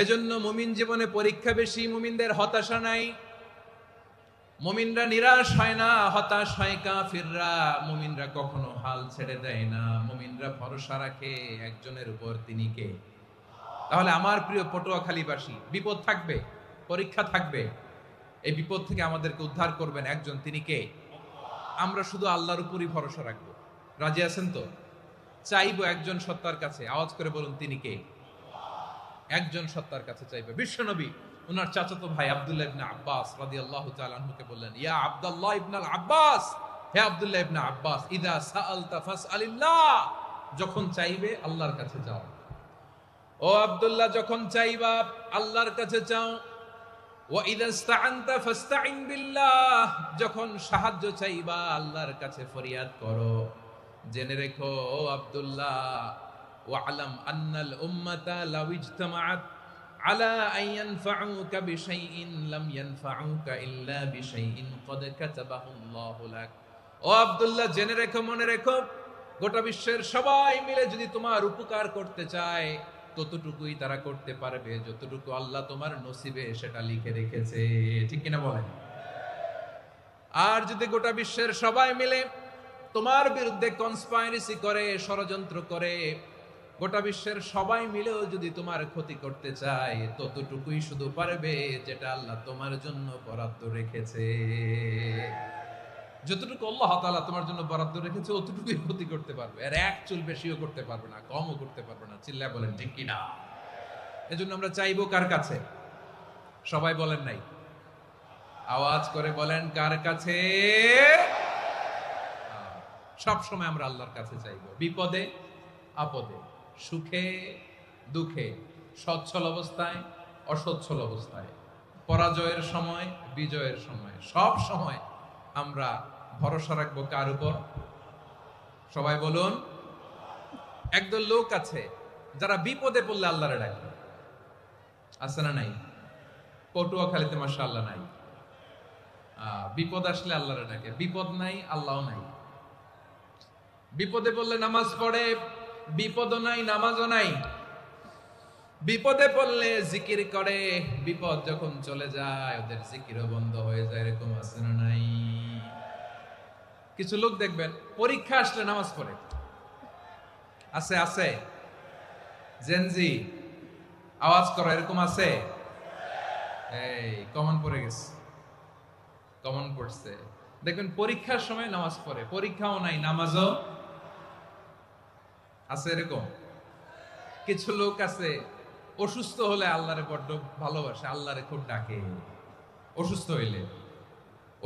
এজন্য মুমিন জীবনে পরীক্ষা বেশি, মুমিনদের হতাশা নাই, মুমিনরা নিরাশ হয় না, হতাশ হয় কাফিররা। মুমিনরা কখনো হাল ছেড়ে দেয় না, মুমিনরা ভরসা রাখে একজনের উপর, তিনি কে? তাহলে আমার প্রিয় পটুয়াখালীবাসী, বিপদ থাকবে, পরীক্ষা থাকবে, এই বিপদ থেকে আমাদেরকে উদ্ধার করবেন একজন, তিনি কে? আমরা শুধু আল্লাহর উপরই ভরসা রাখবো। রাজি আছেন তো? চাইবো একজন সত্তার কাছে, আওয়াজ করে বলুন তিনি কে? একজন সত্তার কাছে চাইবে। বিশ্বনবী ওনার চাচাতো ভাই আব্দুল্লাহ ইবনে আব্বাস রাদিয়াল্লাহু তাআলা আনহুকে বললেন, ইয়া আব্দুল্লাহ ইবনে আব্বাস, হে আব্দুল্লাহ ইবনে আব্বাস, ইযা সাআলতা ফাসআলিল্লাহ, যখন চাইবে আল্লাহর কাছে যাও। ও আব্দুল্লাহ, যখন চাইবা আল্লাহর কাছে চাও। ওয়া ইযা ইসতাআনতা ফাসতাইন বিল্লাহ, যখন সাহায্য চাইবা আল্লাহর কাছে ফরিয়াদ করো। জেনে রেখো ও আব্দুল্লাহ, ওয়া'লাম আন্নাল উম্মাতা লাউ ইজতামাআত আলা আন ইয়ানফাউকা বিশাইইন লাম ইয়ানফাউকা ইল্লা বিশাইইন ক্বাদ কাতাবাহু আল্লাহু লাক। ও আব্দুল্লাহ, জেনে রেখো, মনে রেখো, গোটা বিশ্বের সবাই মিলে যদি তোমার উপকার করতে চায় ততটুকুই তারা করতে পারবে যতটুকু আল্লাহ তোমার নসিবে সেটা লিখে রেখেছে। ঠিক কিনা বলেন? আর যদি গোটা বিশ্বের সবাই মিলে তোমার বিরুদ্ধে কনস্পাইরেসি করে, ষড়যন্ত্র করে, গোটা বিশ্বের সবাই মিলেও যদি তোমার ক্ষতি করতে চায় ততটুকুই শুধু পারবে যেটা আল্লাহ তোমার জন্য বরাদ্দ রেখেছে। যতটুকু আল্লাহ তাআলা তোমার জন্য বরাদ্দ রেখেছে অতটুকুই ক্ষতি করতে পারবে, আর এক চুল বেশিও করতে পারবে না, কমও করতে পারবে না। চিল্লায় বলেন ঠিক কিনা? এজন্য আমরা চাইবো কার কাছে? সবাই বলেন নাই, আওয়াজ করে বলেন কার কাছে? সব সময় আমরা আল্লাহর কাছে চাইবো, বিপদে আপদে, সুখে দুঃখে, সচ্ছল অবস্থায় অসচ্ছল অবস্থায়, পরাজয়ের সময় বিজয়ের সময়, সব সময় আমরা ভরসা রাখবো কার উপর? সবাই বলুন। একদল লোক আছে যারা বিপদে পড়লে আল্লাহরে ডাকে, আছে না নাই? পটুয়াখালীতে মাশাআল্লাহ নাই। বিপদ আসলে আল্লাহরে ডাকে, বিপদ নাই আল্লাহও নাই। বিপদে পড়লে নামাজ পড়ে, বিপদও নাই নামাজও নাই। বিপদে পড়লে জিকির করে, বিপদ যখন চলে যায় ওদের জিকিরও বন্ধ হয়ে যায়। এরকম আছে না নাই? কিছু লোক দেখবেন পরীক্ষা আসলে নামাজ পড়ে, আছে আছে? জেনজি আওয়াজ করো, এরকম আছে? এই কমন পড়ে গেছে, কমন পড়ছে। দেখবেন পরীক্ষার সময় নামাজ পড়ে, পরীক্ষাও নাই নামাজও আছে। এরকম কিছু লোক আছে অসুস্থ হলে আল্লাহরে বড্ড ভালোবাসে, আল্লাহরে খুব ডাকে। অসুস্থ হইলে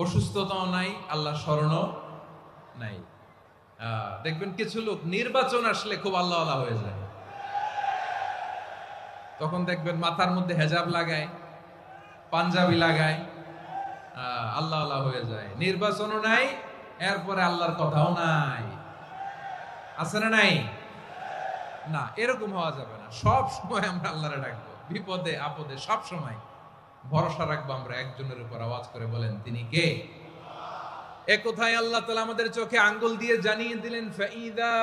অসুস্থতাও নাই, আল্লাহ স্মরণও নাই। দেখবেন কিছু লোক নির্বাচন আসলে খুব আল্লাহওয়ালা হয়ে যায়, তখন দেখবেন মাথার মধ্যে হেজাব লাগায়, পাঞ্জাবি লাগায়, আল্লাহওয়ালা হয়ে যায়। নির্বাচনও নাই, এরপরে আল্লাহর কথাও নাই। আছে না নাই? না, এরকম হওয়া যাবে না। সব সময় আমরা আল্লাহরে ডাকবো, বিপদে আপদে সব সময় ভরসা রাখবো আমরা একজনের উপর। আওয়াজ করে বলেন তিনি কে? এ কথায় আল্লাহ তাআলা আমাদের চোখে আঙ্গুল দিয়ে জানিয়ে দিলেন, ফাইদা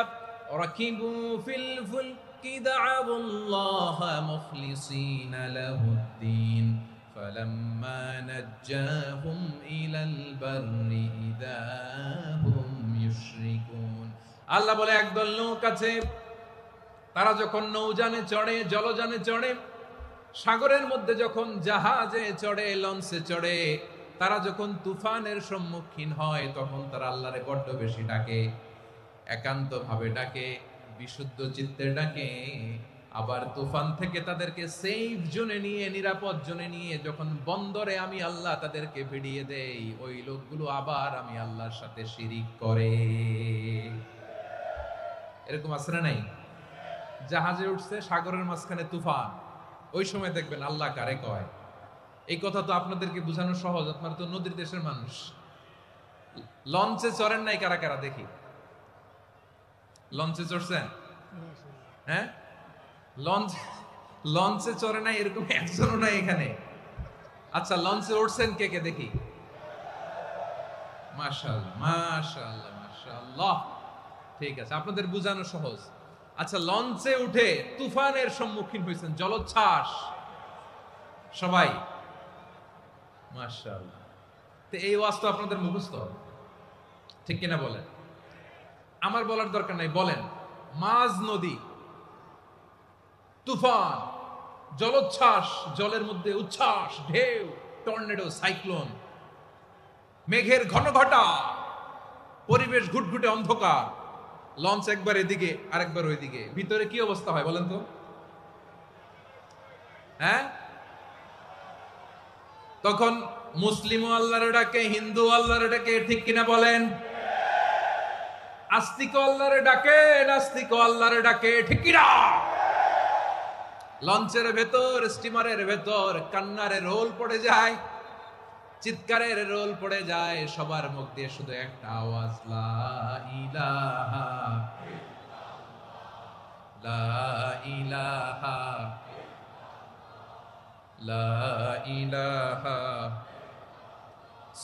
রাকিবু ফিল ফুলকি দা'আবুল্লাহ মুখলিসিনা লাহুদ্দিন ফালাম্মা নাজ্জাহুম ইলাল বাররি ইযা হুম ইউশরিকুন। আল্লাহ বলে একদল লোক আছে, তারা যখন নৌযানে চড়ে, জলযানে চড়ে, সাগরের মধ্যে যখন জাহাজে চড়ে, লঞ্চে চড়ে, তারা যখন তুফানের সম্মুখীন হয় তখন তারা আল্লাহরে বড্ড বেশি ডাকে, একান্ত ভাবে ডাকে, বিশুদ্ধ চিত্তে ডাকে। আবার তুফান থেকে তাদেরকে সেফ জোনে নিয়ে, নিরাপদ জোনে নিয়ে যখন বন্দরে আমি আল্লাহ তাদেরকে ভিড়িয়ে দেই, ওই লোকগুলো আবার আমি আল্লাহর সাথে শিরিক করে। এরকম আছে না নাই? জাহাজে উঠছে, সাগরের মাঝখানে তুফান, ওই সময় দেখবেন আল্লাহ কারে কয়। এই কথা তো আপনাদেরকে বোঝানো সহজ, আপনারা তো নদীর দেশের মানুষ। লঞ্চে চড়েন নাই কারা কারা? দেখি, লঞ্চে চড়ছেন? হ্যাঁ, লঞ্চে চড়ে নাই এরকম একজনও নাই এখানে। আচ্ছা, লঞ্চে উঠছেন কে কে? দেখি। মাশাআল্লাহ মাশাআল্লাহ মাশাআল্লাহ, ঠিক আছে, আপনাদের বোঝানো সহজ। আচ্ছা, লঞ্চে উঠে তুফানের সম্মুখীন হয়েছেন, জলোচ্ছ্বাস, সবাই? মাশাআল্লাহ। তো এই ওয়াজ তো আপনাদের মুখস্থ, ঠিক কিনা বলেন? আমার বলার দরকার নাই, বলেন। মাঝ নদী, তুফান, জলোচ্ছ্বাস, জলের মধ্যে উচ্ছ্বাস, ঢেউ, টর্নেডো, সাইক্লোন, মেঘের ঘনঘটা, পরিবেশ ঘুটঘুটে অন্ধকার, লঞ্চ একবার এদিকে আরেকবার ওইদিকে, ভিতরে কি অবস্থা হয় বলেন তো? হ্যাঁ, তখন মুসলিম আল্লাহর ডাকে, হিন্দু আল্লাহর ডাকে, ঠিক কিনা বলেন? আস্তিক আল্লাহর ডাকে, নাস্তিক আল্লাহর ডাকে, ঠিক কিনা? লঞ্চের ভেতর, স্টিমারের ভেতর কান্নারে রোল পড়ে যায়, চিৎকারের রোল পড়ে যায়, সবার মুখ দিয়ে শুধু একটা আওয়াজ, লা ইলাহা লা ইলাহা লা ইলাহা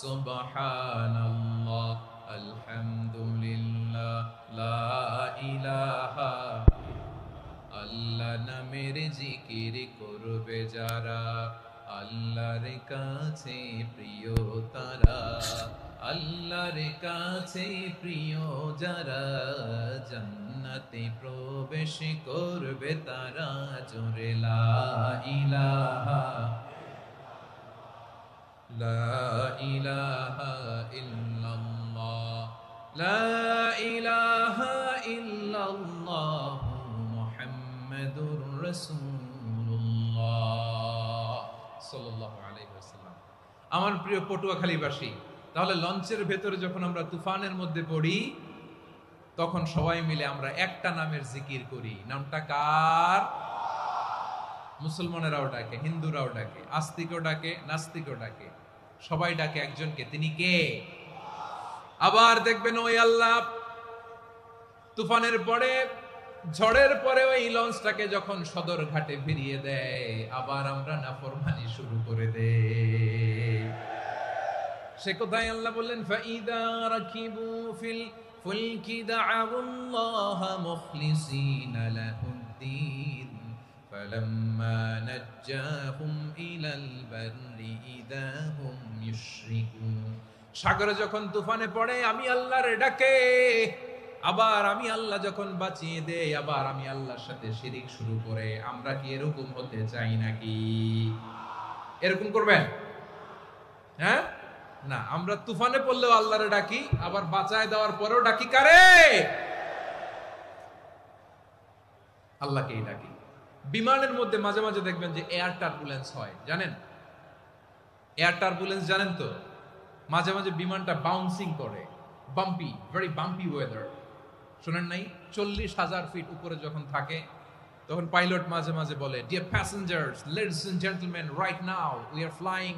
সুবহানাল্লাহ আলহামদুলিল্লাহ লা ইলাহা। আল্লাহ নামের জিকির করবে যারা, আল্লাহর কাছে প্রিয় তারা, আল্লাহর কাছে প্রিয় যারা, জান্নাতে প্রবেশ করবে তারা, জোরে লা ইলাহা লা ইলাহা ইল্লাল্লাহ লা ইলাহা ইল্লাল্লাহ মুহাম্মাদুর রাসূলুল্লাহ সাল্লাল্লাহু আলাইহি ওয়াসাল্লাম। আমার প্রিয় পটুয়াখালীবাসী, তাহলে লঞ্চের ভেতরে যখন আমরা তুফানের মধ্যে পড়ি, তখন সবাই মিলে আমরা একটা নামের জিকির করি। নামটা কার? মুসলমানেরাও ডাকে, হিন্দুরাও ডাকে, আস্তিকও ডাকে, নাস্তিকও ডাকে, সবাই ডাকে একজনকে। তিনি কে? আবার দেখবেন ওই আল্লাহ তুফানের পরে, ঝড়ের পরে ওই লঞ্চটাকে যখন সদর ঘাটে ফিরিয়ে দেয়, আবার আমরা নাফরমানি শুরু করে দেই। সে কোথায় আল্লাহ বললেন, ফাইদা রাকিবু ফিল ফুলকি দা'আউল্লাহ মুখলিসিনা লাহুদ্দিন ফালাম্মা নাজ্জাহুম ইলাল বাররি ইযা হুম ইউশরিকুন। সাগরে যখন তুফানে পড়ে আমি আল্লাহর ডাকে, আবার আমি আল্লাহ যখন বাঁচিয়ে দেই, আবার আমি আল্লাহর সাথে শিরিক শুরু করে। আমরা কি এরকম হতে চাই নাকি? এরকম করবেন? হ্যাঁ না, আমরা তুফানে পড়লেও আল্লাহরে ডাকি, আবার বাঁচায় দেওয়ার পরেও ডাকি কারে? আল্লাহকেই ডাকি। বিমানের মধ্যে মাঝে মাঝে দেখবেন যে এয়ার টার্বুলেন্স হয়, জানেন? এয়ার টার্বুলেন্স জানেন তো? মাঝে মাঝে বিমানটা বাউন্সিং করে, বাম্পি, ভেরি বাম্পি ওয়েদার। শোনেন নাই? 40,000 ফিট উপরে যখন থাকে, তখন পাইলট মাঝে মাঝে বলে, dear passengers, ladies and gentleman, right now we are flying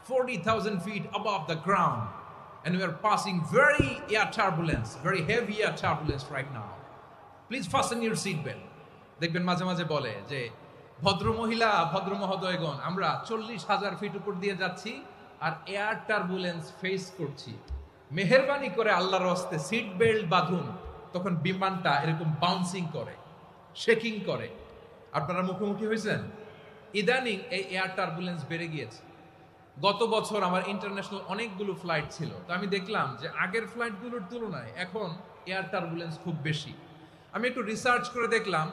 40,000 feet above the ground and we are passing very air turbulence, very heavy air turbulence right now. Please fasten your seat belt. দেখবেন মাঝে মাঝে বলে যে, ভদ্র মহিলা, ভদ্র মহোদয়গণ, আমরা 40,000 ফিট উপর দিয়ে যাচ্ছি আর এয়ার টার্বুলেন্স ফেস করছি, মেহেরবানি করে আল্লাহর হস্তে সিট বেল্ট বাঁধুন। তখন বিমানটা এরকম বাউন্সিং করে, শেকিং করে। আপনারা মুখোমুখি হয়েছেন? ইদানিং এই এয়ার টার্বুলেন্স বেড়ে গিয়েছে। গত বছর আমার ইন্টারন্যাশনাল অনেকগুলো ফ্লাইট ছিল, তো আমি দেখলাম যে আগের ফ্লাইটগুলোর তুলনায় এখন এয়ার টার্বুলেন্স খুব বেশি। আমি একটু রিসার্চ করে দেখলাম,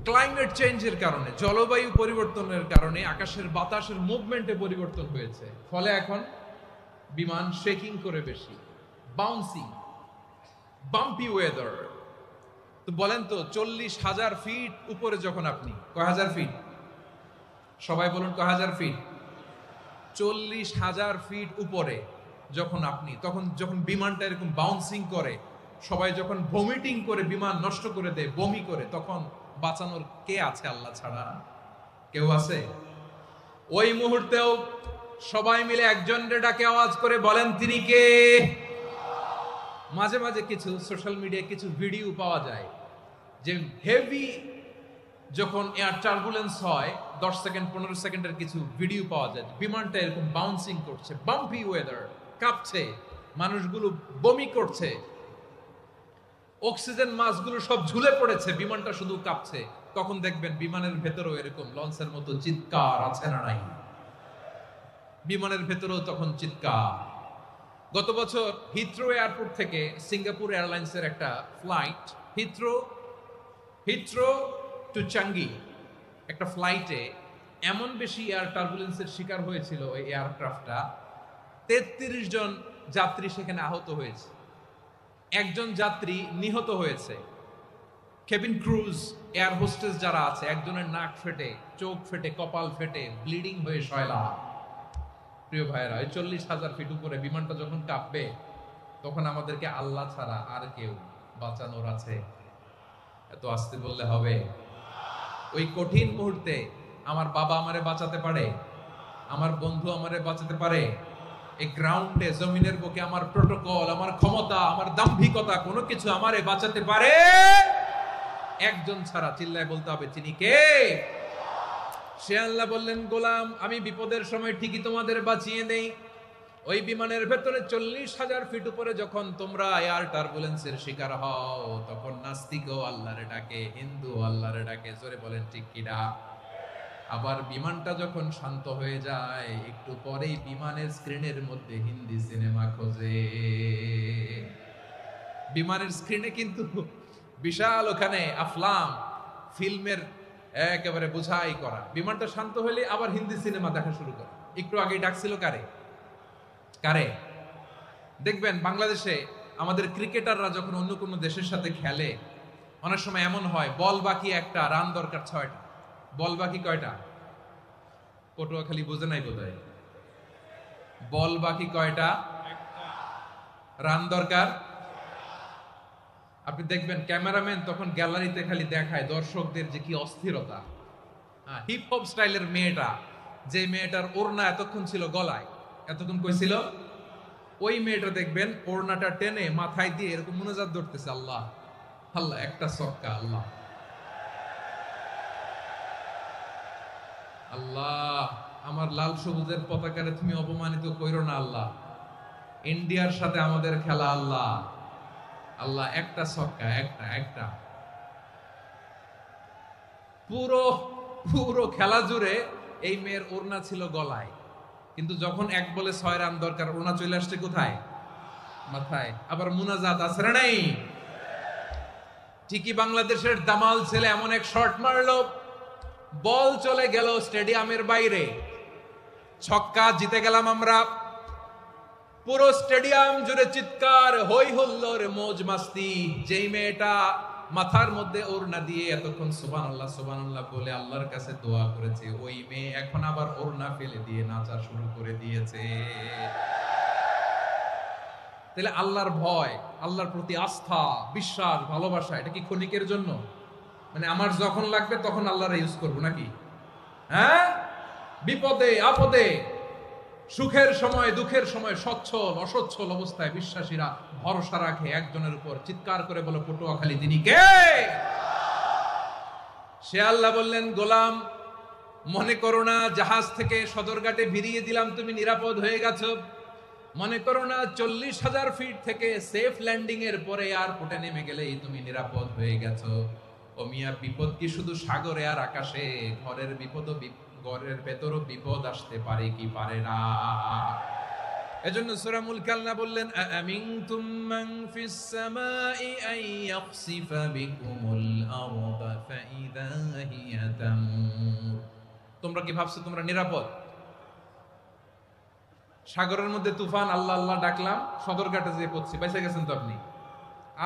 ক্লাইমেট চেঞ্জের কারণে, জলবায়ু পরিবর্তনের কারণে আকাশের বাতাসের মুভমেন্টে পরিবর্তন হয়েছে, ফলে এখন বিমান শেকিং করে বেশি, বাউন্সিং, বাম্পি ওয়েদার। তো বলেন তো, 40,000 ফিট উপরে যখন আপনি, কয় হাজার ফিট? সবাই বলুন, কয় হাজার ফিট? 40,000 ফিট উপরে যখন আপনি, তখন যখন বিমানটা এরকম বাউন্সিং করে, সবাই যখন ভমিটিং করে বিমান নষ্ট করে দেয়, বমি করে, তখন বাঁচানোর কে আছে আল্লাহ ছাড়া? কেউ আছে? ওই মুহূর্তেও সবাই মিলে একজনের ডাকে আওয়াজ করে বলেন, তিনি কে? মাঝে মাঝে কিছু সোশ্যাল মিডিয়ায় কিছু ভিডিও পাওয়া যায় যে হেভি যখন এয়ার টার্বুলেন্স হয়, 10 সেকেন্ড 15 সেকেন্ডের কিছু ভিডিও পাওয়া যায়, বিমানটা এরকম বাউন্সিং করছে, বাম্পি ওয়েদার, কাঁপছে, মানুষগুলো বমি করছে, অক্সিজেন মাস্কগুলো সব ঝুলে পড়েছে, বিমানটা শুধু কাঁপছে। তখন দেখবেন বিমানের ভেতরেও এরকম লঞ্চের মতো চিৎকার আছে না নাই? বিমানের ভেতরেও তখন চিৎকার। গত বছর হিথ্রো এয়ারপোর্ট থেকে সিঙ্গাপুর এয়ারলাইন্সের একটা ফ্লাইট হিথ্রো টু চাঙ্গি একটা ফ্লাইটে এমন বেশি এয়ার টার্বুলেন্সের শিকার হয়েছিল ওই এয়ারক্রাফটটা, 33 জন যাত্রী সেখানে আহত হয়েছে, একজন যাত্রী নিহত হয়েছে। কেবিন ক্রুজ, এয়ার হোস্টেস যারা আছে, একজনের নাক ফেটে, চোখ ফেটে, কপাল ফেটে, ব্লিডিং হয়ে শয়লা। প্রিয় ভাইয়েরা, ওই 40,000 ফিট উপরে বিমানটা যখন কাঁপবে, তখন আমাদেরকে আল্লাহ ছাড়া আর কেউ বাঁচানোর আছে? এত আস্তে বললে হবে? ওই কঠিন মুহূর্তে আমার বাবা আমারে বাঁচাতে পারে, আমার বন্ধু আমারে বাঁচাতে পারে। এই গ্রাউন্ডে, জমিনের বুকে আমার প্রোটোকল, আমার ক্ষমতা, আমার দাম্ভিকতা কোনো কিছু আমারে বাঁচাতে পারে? একজন ছাড়া, চিল্লায় বলতে হবে, তিনি কে? সে আল্লাহ বললেন, গোলাম আমি বিপদের সময় ঠিকই তোমাদের বাঁচিয়ে দেই। ওই বিমানের ভেতরে 40,000 ফিট উপরে যখন তোমরা এয়ার টার্বুলেন্সের শিকার হও, তখন নাস্তিকও আল্লাহরে ডাকে, হিন্দু আল্লাহরে ডাকে। জোরে বলেন ঠিক কিনা? আবার বিমানটা যখন শান্ত হয়ে যায়, একটু পরেই বিমানের স্ক্রিনের মধ্যে হিন্দি সিনেমা খোঁজে। বিমানের স্ক্রিনে কিন্তু বিশাল ওখানে আফলাম ফিল্মের একেবারে বোঝাই করা। বিমানটা শান্ত হলে আবার হিন্দি সিনেমা দেখা শুরু করে। একটু আগে ডাকছিল কারে? দেখবেন বাংলাদেশে আমাদের ক্রিকেটাররা যখন অন্য কোনো দেশের সাথে খেলে, অনেক সময় এমন হয়, বল বাকি একটা, রান দরকার 6টা। বল বাকি কয়টা? পটুয়াখালী বোঝে নাই বোধহয়। বল বাকি কয়টা? রান দরকার। আপনি দেখবেন ক্যামেরাম্যান তখন গ্যালারিতে খালি দেখায় দর্শকদের যে কি অস্থিরতা। হিপ হপ স্টাইলের মেয়েটা, যে মেয়েটার ওড়না এতক্ষণ ছিল গলায়, এতক্ষণ কই ছিল, ওই মেয়েটা দেখবেন ওড়নাটা টেনে মাথায় দিয়ে এরকম মুনাজাত ধরতেছে, আল্লাহ আল্লাহ, একটা সক্কা, আল্লাহ আল্লাহ, আমার লাল সবুজের পতাকারে তুমি অপমানিত কইরো না আল্লাহ, ইন্ডিয়ার সাথে আমাদের খেলা, আল্লাহ আল্লাহ, একটা সক্কা, একটা। পুরো পুরো খেলা জুড়ে এই মেয়ের ওড়না ছিল গলায়, কিন্তু যখন 1 বলে 6 রান দরকার, ওড়না চলে আসছে কোথায়? মাথায়। আবার মুনাজাত আছে না নাই? ঠিকই বাংলাদেশের দামাল ছেলে এমন এক শট মারলো, বল চলে গেল স্টেডিয়ামের বাইরে, ছক্কা, জিতে গেলাম আমরা। পুরো স্টেডিয়াম জুড়ে চিৎকার, হই হুল্লোড়, মৌজ মাস্তি। যেই মেয়েটা মাথার মধ্যে ওড়না দিয়ে এতক্ষণ সুবহানাল্লাহ সুবহানাল্লাহ বলে আল্লাহর কাছে দোয়া করেছে, ওই মেয়ে এখন আবার ওড়না ফেলে দিয়ে নাচা শুরু করে দিয়েছে। তাহলে আল্লাহর ভয়, আল্লাহর প্রতি আস্থা, বিশ্বাস, ভালোবাসা, এটা কি ক্ষণিকের জন্য? মানে আমার যখন লাগবে তখন আল্লাহর ইউজ করব নাকি? হ্যাঁ, বিপদে আপদে, সুখের সময় দুঃখের সময়, সচ্ছল অসচ্ছল অবস্থায় বিশ্বাসীরা ভরসা রাখে একজনের উপর। চিৎকার করে বলে, পটুয়াখালী তিনি কে? সে আল্লাহ বললেন, গোলাম মনে করো না জাহাজ থেকে সদরঘাটে ভিড়িয়ে দিলাম, তুমি নিরাপদ হয়ে গেছো। মনে করো না 40,000 ফিট থেকে সেফ ল্যান্ডিং এর পরে এয়ারপোর্টে নেমে গেলেই তুমি নিরাপদ হয়ে গেছো। ও মিয়া, বিপদ কি শুধু সাগরে আর আকাশে? ঘরের বিপদও, ঘরের ভেতরও বিপদ আসতে পারে কি পারে না? এজন্য সূরা মুলক আল্লাহ বললেন, আমিনতুম মান ফিস সামাই আন ইয়াখসিফা বিকুমুল আরদা ফাইদা হিয়া তামুর। তোমরা কি ভাবছো তোমরা নিরাপদ? সাগরের মধ্যে তুফান, আল্লাহ আল্লাহ ডাকলাম, সদরঘাটে যেয়ে পড়ছি, বেঁচে গেছেন তো আপনি।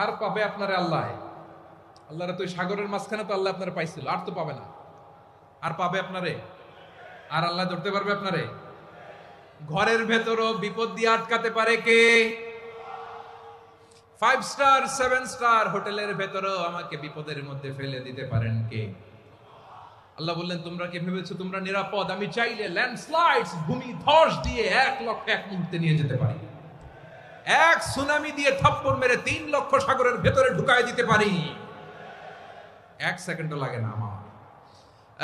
আর পাবে আপনারে আল্লাহ? আল্লাহরে তো সাগরের মাঝখানে তো আল্লাহ আপনারে পাইছিল, আর তো পাবে না। আর পাবে আপনারে? আর আল্লাহ ধরতে পারবে আপনারে? ঘরের ভেতরও বিপদ দিয়ে আটকাতে পারে কে? 5 স্টার 7 স্টার হোটেলের ভেতরও আমাকে বিপদের মধ্যে ফেলে দিতে পারেন কে? আল্লাহ বললেন, তোমরা কি ভেবেছো তোমরা নিরাপদ? আমি চাইলে ল্যান্ডস্লাইডস, ভূমি ধস দিয়ে 1 লক্ষ 1 মুহূর্তে নিয়ে যেতে পারি। এক সুনামি দিয়ে থাপ্পড় মেরে 3 লক্ষ সাগরের ভেতরে ঢুকায় দিতে পারি। 1 সেকেন্ডও লাগে না আমার।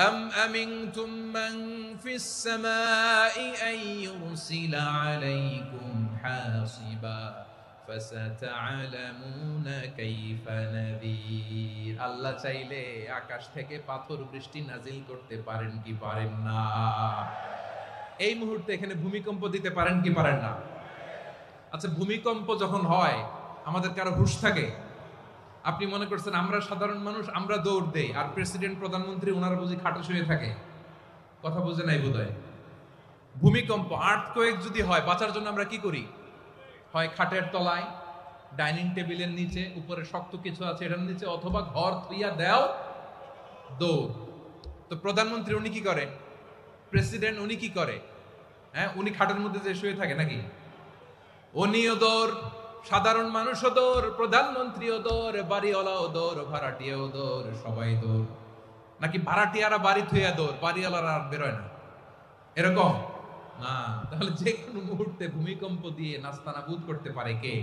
أم أمنتم من في السماء أن يرسل عليكم حاصبا ফাসাতা'লামুনা কাইফা নাযীর। আল্লাহ চাইলে আকাশ থেকে পাথর বৃষ্টি নাজিল করতে পারেন কি পারেন না? এই মুহূর্তে এখানে ভূমিকম্প দিতে পারেন কি পারেন না? আচ্ছা, ভূমিকম্প যখন হয় আমাদের কারো হুঁশ থাকে? আপনি মনে করছেন আমরা সাধারণ মানুষ, আমরা দৌড় দেই, আর প্রেসিডেন্ট প্রধানমন্ত্রী ওনারা বুঝি খাটে শুয়ে থাকে? কথা বুঝে নাই বোধহয়। ভূমিকম্প, আর্থকোয়েক যদি হয়, বাঁচার জন্য আমরা কি করি? হয় খাটের তলায়, ডাইনিং টেবিলের নিচে, উপরে শক্ত কিছু আছে এটার নিচে, অথবা ঘর থুইয়া দেও দৌড়। তো প্রধানমন্ত্রী উনি কি করে? প্রেসিডেন্ট উনি কি করে? হ্যাঁ, উনি খাটের মধ্যে যে শুয়ে থাকে নাকি? উনিও দৌড়, সাধারণ মানুষও দৌড়, প্রধানমন্ত্রীও দৌড়, বাড়িওয়ালাও দৌড়, ভাড়াটিয়াও দৌড়, সবাই দৌড়। নাকি ভাড়াটিয়ারা বাড়ি থুইয়া দৌড়, বাড়িওয়ালারা আর বেরোয় না? এরকম না। তাহলে যে কোনো মুহূর্তে ভূমিকম্প দিয়ে নাস্তানাবুদ করতে পারে কে?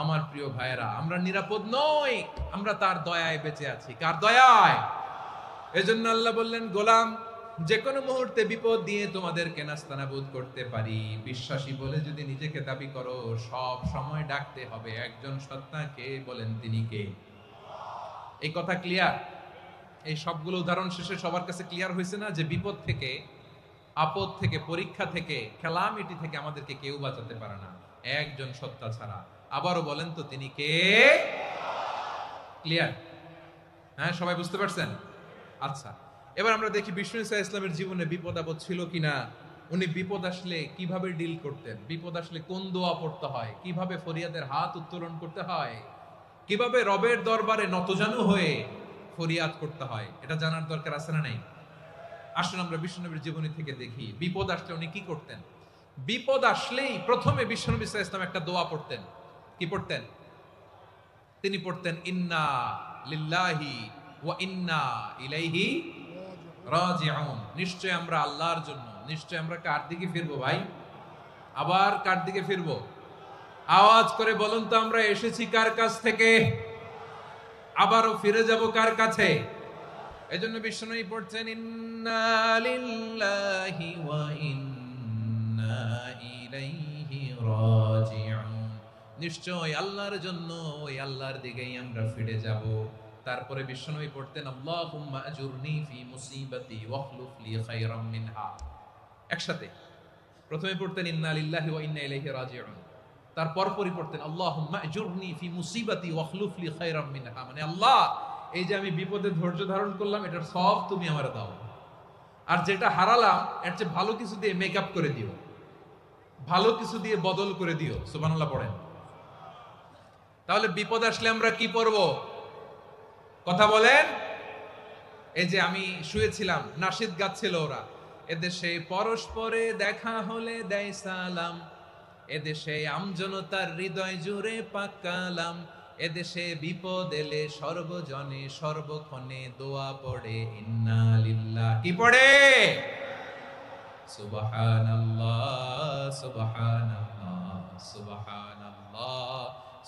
আমার প্রিয় ভাইয়েরা, আমরা নিরাপদ নই, আমরা তার দয়ায় বেঁচে আছি। কার দয়ায়? এজন্য আল্লাহ বললেন, গোলাম, যে কোনো মুহূর্তে বিপদ দিয়ে তোমাদেরকে নাস্তানাবুদ করতে পারি। বিশ্বাসী বলে যদি নিজেকে দাবি করো, সব সময় ডাকতে হবে একজন সত্তাকে। বলেন তিনি কে? এই কথা ক্লিয়ার? এই সবগুলো উদাহরণ শেষে সবার কাছে ক্লিয়ার হয়েছে না যে বিপদ থেকে, আপদ থেকে, পরীক্ষা থেকে, খেলামিটি থেকে আমাদেরকে কেউ বাঁচাতে পারে না একজন সত্তা ছাড়া। আবারও বলেন তো তিনি কে? ক্লিয়ার? হ্যাঁ, সবাই বুঝতে পারছেন? আচ্ছা, এবার আমরা দেখি বিষ্ণু ইসা ইসলামের জীবনে বিপদ আপদ ছিল কিনা। উনি বিপদ আসলে কিভাবে ডিল করতেন, বিপদ আসলে কোন দোয়া পড়তে হয়, কিভাবে ফরিয়াদের হাত উত্তোলন করতে হয়, কিভাবে রবের দরবারে নতজানু হয়ে ফরিয়াদ করতে হয়, এটা জানার দরকার আছে না নাই? আসুন আমরা বিশ্বনবীর জীবনী থেকে দেখি বিপদ আসলে উনি কি করতেন। বিপদ আসলেই প্রথমে বিশ্বনবী সাল্লাল্লাহু আলাইহি ওয়াসাল্লাম একটা দোয়া পড়তেন। কি পড়তেন? তিনি পড়তেন, ইন্না লিল্লাহি ওয়া ইন্না ইলাইহি রাজিউন। নিশ্চয় আমরা আল্লাহর জন্য, নিশ্চয় আমরা কার দিকে ফিরবো ভাই? আবার কার দিকে ফিরবো? আওয়াজ করে বলুন তো, আমরা এসেছি কার কাছ থেকে, আবারও ফিরে যাব কার কাছে? এজন্য বিশ্বনবী পড়ছেন, ইন্না লিল্লাহি ওয়া ইন্না ইলাইহি রাজিউন। নিশ্চয় আল্লাহর জন্য, ওই আল্লাহর দিকেই আমরা ফিরে যাব। তারপরে বিশ্বনবী পড়তেন, আল্লাহুম্মা আজুরনি ফি মুসিবাতি ওয়াখলুফ লি খায়রাম মিনহা। একসাথে প্রথমে পড়তেন ইন্না লিল্লাহি ওয়া ইন্না ইলাইহি রাজিউন, তারপর পড়তেন আল্লাহুম্মা আজুরনি ফি মুসিবাতি ওয়াখলুফ লি খায়রাম মিনহা। মানে আল্লাহ, এই যে আমি বিপদে ধৈর্য ধারণ করলাম, এটার সব তুমি আমারে দাও, আর যেটা হারালাম এর চেয়ে ভালো কিছু দিয়ে মেকআপ করে দিও, ভালো কিছু দিয়ে বদল করে দিও। সুবহানাল্লাহ পড়েন। তাহলে বিপদ আসলে আমরা কি পড়ব? কথা বলেন। এই যে আমি শুয়েছিলাম, নাশিদ গাচ্ছিল ওরা, এদেশে পরস্পরে দেখা হলে দেয় সালাম, এদেশে আমজনতার হৃদয় জুড়ে পাকালাম, এদেশে বিপদ এলে সর্বজনে সর্বক্ষণে দোয়া পড়ে ইন্না লিল্লাহ। কি পড়ে? সুবহানাল্লাহ সুবহানাল্লাহ সুবহানাল্লাহ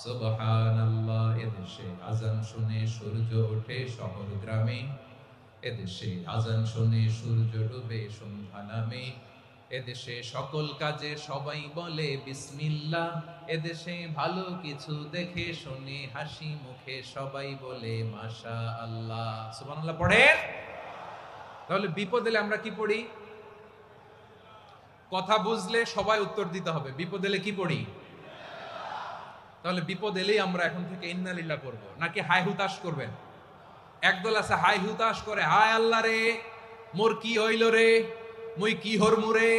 সুবহানাল্লাহ। এদেশে আজান শুনে সূর্য ওঠে শহর গ্রামে, এদেশে আজান শুনে সূর্য ডুবে সন্ধ্যা নামে, এদেশে সকল কাজে সবাই বলে বিসমিল্লাহ, এদেশে ভালো কিছু দেখে শুনে হাসি মুখে সবাই বলে মাশাআল্লাহ। সুবহানাল্লাহ পড়েন। তাহলে বিপদ এলে আমরা কি পড়ি? কথা বুঝলে সবাই উত্তর দিতে হবে, বিপদ এলে কি পড়ি? তাহলে বিপদ এলেই আমরা এখন থেকে ইন্না লিল্লাহ করব, নাকি হাই হুতাশ করবেন? একদল আছে হাই হুতাশ করে, হায় আল্লাহ রে, মোর কি হইল রে, মুই কি হরমু রে,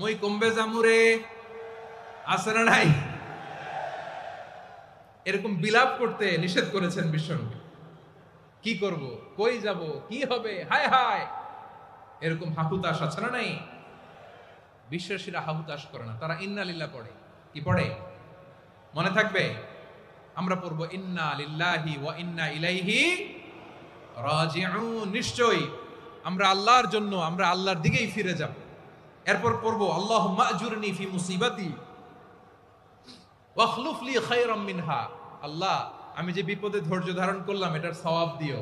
মুই কমবে জামু রে। আছে না নাই? এরকম বিলাপ করতে নিষেধ করেছেন বিশ্বনবী। কি করব, কই যাব, কি হবে, হায় হায়, এরকম হাহুতাশ আছে না নাই? বিশ্বাসীরা হাহুতাশ করে না, তারা ইন্না লিল্লাহ পড়ে। কি পড়ে? মনে থাকবে? আমরা পড়বো ইন্না লিল্লাহি ওয়া ইন্না ইলাইহি রাজিউন। নিশ্চয়ই আমরা আল্লাহর জন্য, আমরা আল্লাহর দিকেই ফিরে যাব। এরপর পড়বো আল্লাহুম্মা আজুরনি ফি মুসিবাতি ওয়াখলুফ লি খায়রাম মিনহা। আল্লাহ, আমি যে বিপদে ধৈর্য ধারণ করলাম এটার সওয়াব দিও,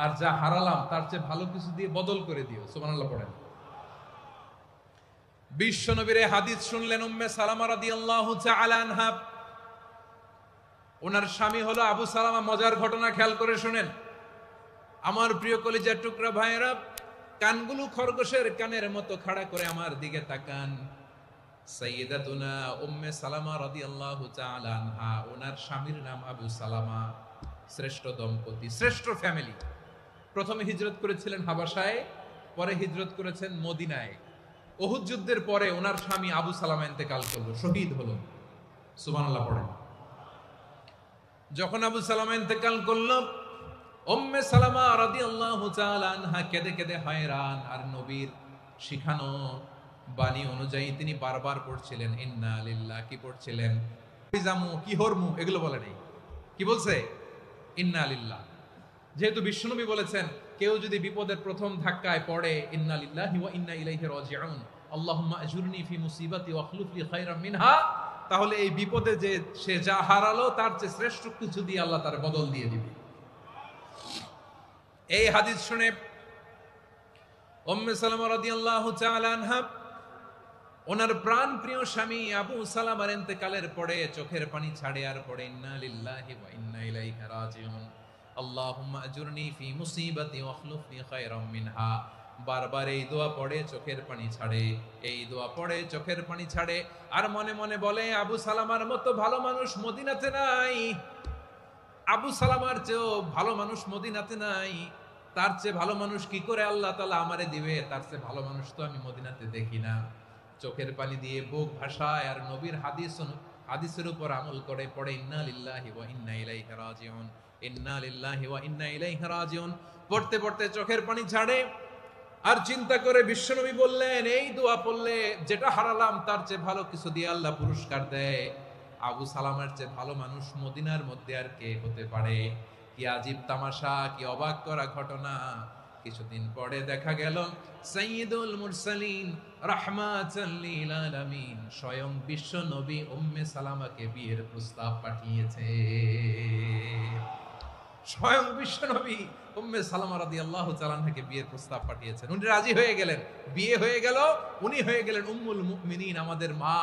আর যা হারালাম তার চেয়ে ভালো কিছু দিয়ে বদল করে দিও। সুবহানাল্লাহ পড়েন। বিশ্ব নবীর হাদিস শুনলেন উম্মে সালামা রাদিয়াল্লাহু তাআলা আনহা। ওনার স্বামী হলো আবু সালামা। মজার ঘটনা খেয়াল করে শুনেন আমার প্রিয় কলিজার টুকরা ভাইয়েরা, কানগুলো খরগোশের কানের মতো খাড়া করে আমার দিকে তাকান। সাইয়্যিদাতুনা উম্মে সালামা রাদিয়াল্লাহু তাআলা আনহা, ওনার স্বামীর নাম আবু সালামা। শ্রেষ্ঠ দম্পতি, শ্রেষ্ঠ ফ্যামিলি। প্রথমে হিজরত করেছিলেন হাবাসায়, পরে হিজরত করেছেন মদিনায়। উহুদ যুদ্ধের পরে ওনার স্বামী আবু সালামা ইন্তেকাল করলো, শহীদ হলো। সুবহানাল্লাহ পড়েন। যখন আবু সালামা ইন্তেকাল করলো, উম্মে সালামা রাদিয়াল্লাহু তাআলা আনহা কেঁদে কেঁদে হয়রান। আর নবীর শিখানো বাণী অনুযায়ী তিনি বারবার পড়ছিলেন ইন্না লিল্লাহ। কি পড়ছিলেন? জামু কি হরমু এগুলো বলে নেই, কি বলছে? ইন্না লিল্লাহ। যেহেতু বিশ্বনবী বলেছেন কেউ যদি বিপদের প্রথম ধাক্কায় পড়ে ইন্না লিল্লাহি ওয়া ইন্না ইলাইহি রাজিউন, আল্লাহুম্মা আজুরনি ফি মুসিবাতি ওয়া আখলুফ লি খায়রাম মিনহা, তাহলে এই বিপদে যে সে যা হারালো তার চেয়ে শ্রেষ্ঠ কিছু দিয়ে আল্লাহ তার বদল দিয়ে দিবে। এই হাদিস শুনে উম্মে সালামা রাদিয়াল্লাহু তাআলা আনহা ওনার প্রাণ প্রিয় স্বামী আবু সালামার ইন্তেকালের পরে চোখের পানি ছাড়ে আর পড়ে ইন্না লিল্লাহি ওয়া ইন্না ইলাইহি রাজিউন, আল্লাহুম্মা আজুরনি ফি মুসিবাতি ওয়া আখলুফ লি খায়রাম মিনহা। বারবার এই দোয়া পড়ে চোখের পানি ছাড়ে, এই দোয়া পড়ে চোখের পানি ছাড়ে। আর মনে মনে বলে আবু সালামার মতো ভালো মানুষ মদিনাতে নাই, আবু সালামার চেয়েও ভালো মানুষ মদিনাতে নাই। তার চেয়ে ভালো মানুষ কি করে আল্লাহ তাআলা আমারে দিবে? তার চেয়ে ভালো মানুষ তো আমি মদিনাতে দেখি না। চোখের পানি দিয়ে বুক ভাসায় আর নবীর হাদিসের উপর আমল করে পড়ে ইন্না লিল্লাহি ওয়া ইন্না ইলাইহি রাজিউন, ইন্না লিল্লাহি ওয়া ইন্না ইলাইহি রাজিউন। পড়তে পড়তে চোখের পানি ছাড়ে আর চিন্তা করে বিশ্বনবী বললেন এই দোয়া পড়লে যেটা হারালাম তার চেয়ে ভালো কিছু দিয়ে আল্লাহ পুরস্কার দেয়। আবু সালামের চেয়ে ভালো মানুষ মদিনার মধ্যে আর কে হতে পারে? কি আজীব তামাশা, কি অবাক করা ঘটনা। কিছুদিন পরে দেখা গেল সাইয়্যিদুল মুরসালিন রাহমাতাল লিল আলামিন স্বয়ং বিশ্ব নবী উম্মে সালামাকে বিয়ের প্রস্তাব পাঠিয়েছে। স্বয়ং বিশ্ব নবী উম্মে সালামা রাদিয়াল্লাহু তাআলা আনহাকে বিয়ের প্রস্তাব পাঠিয়েছেন। উনি রাজি হয়ে গেলেন, বিয়ে হয়ে গেল। উনি হয়ে গেলেন উম্মুল মুমিনিন, আমাদের মা,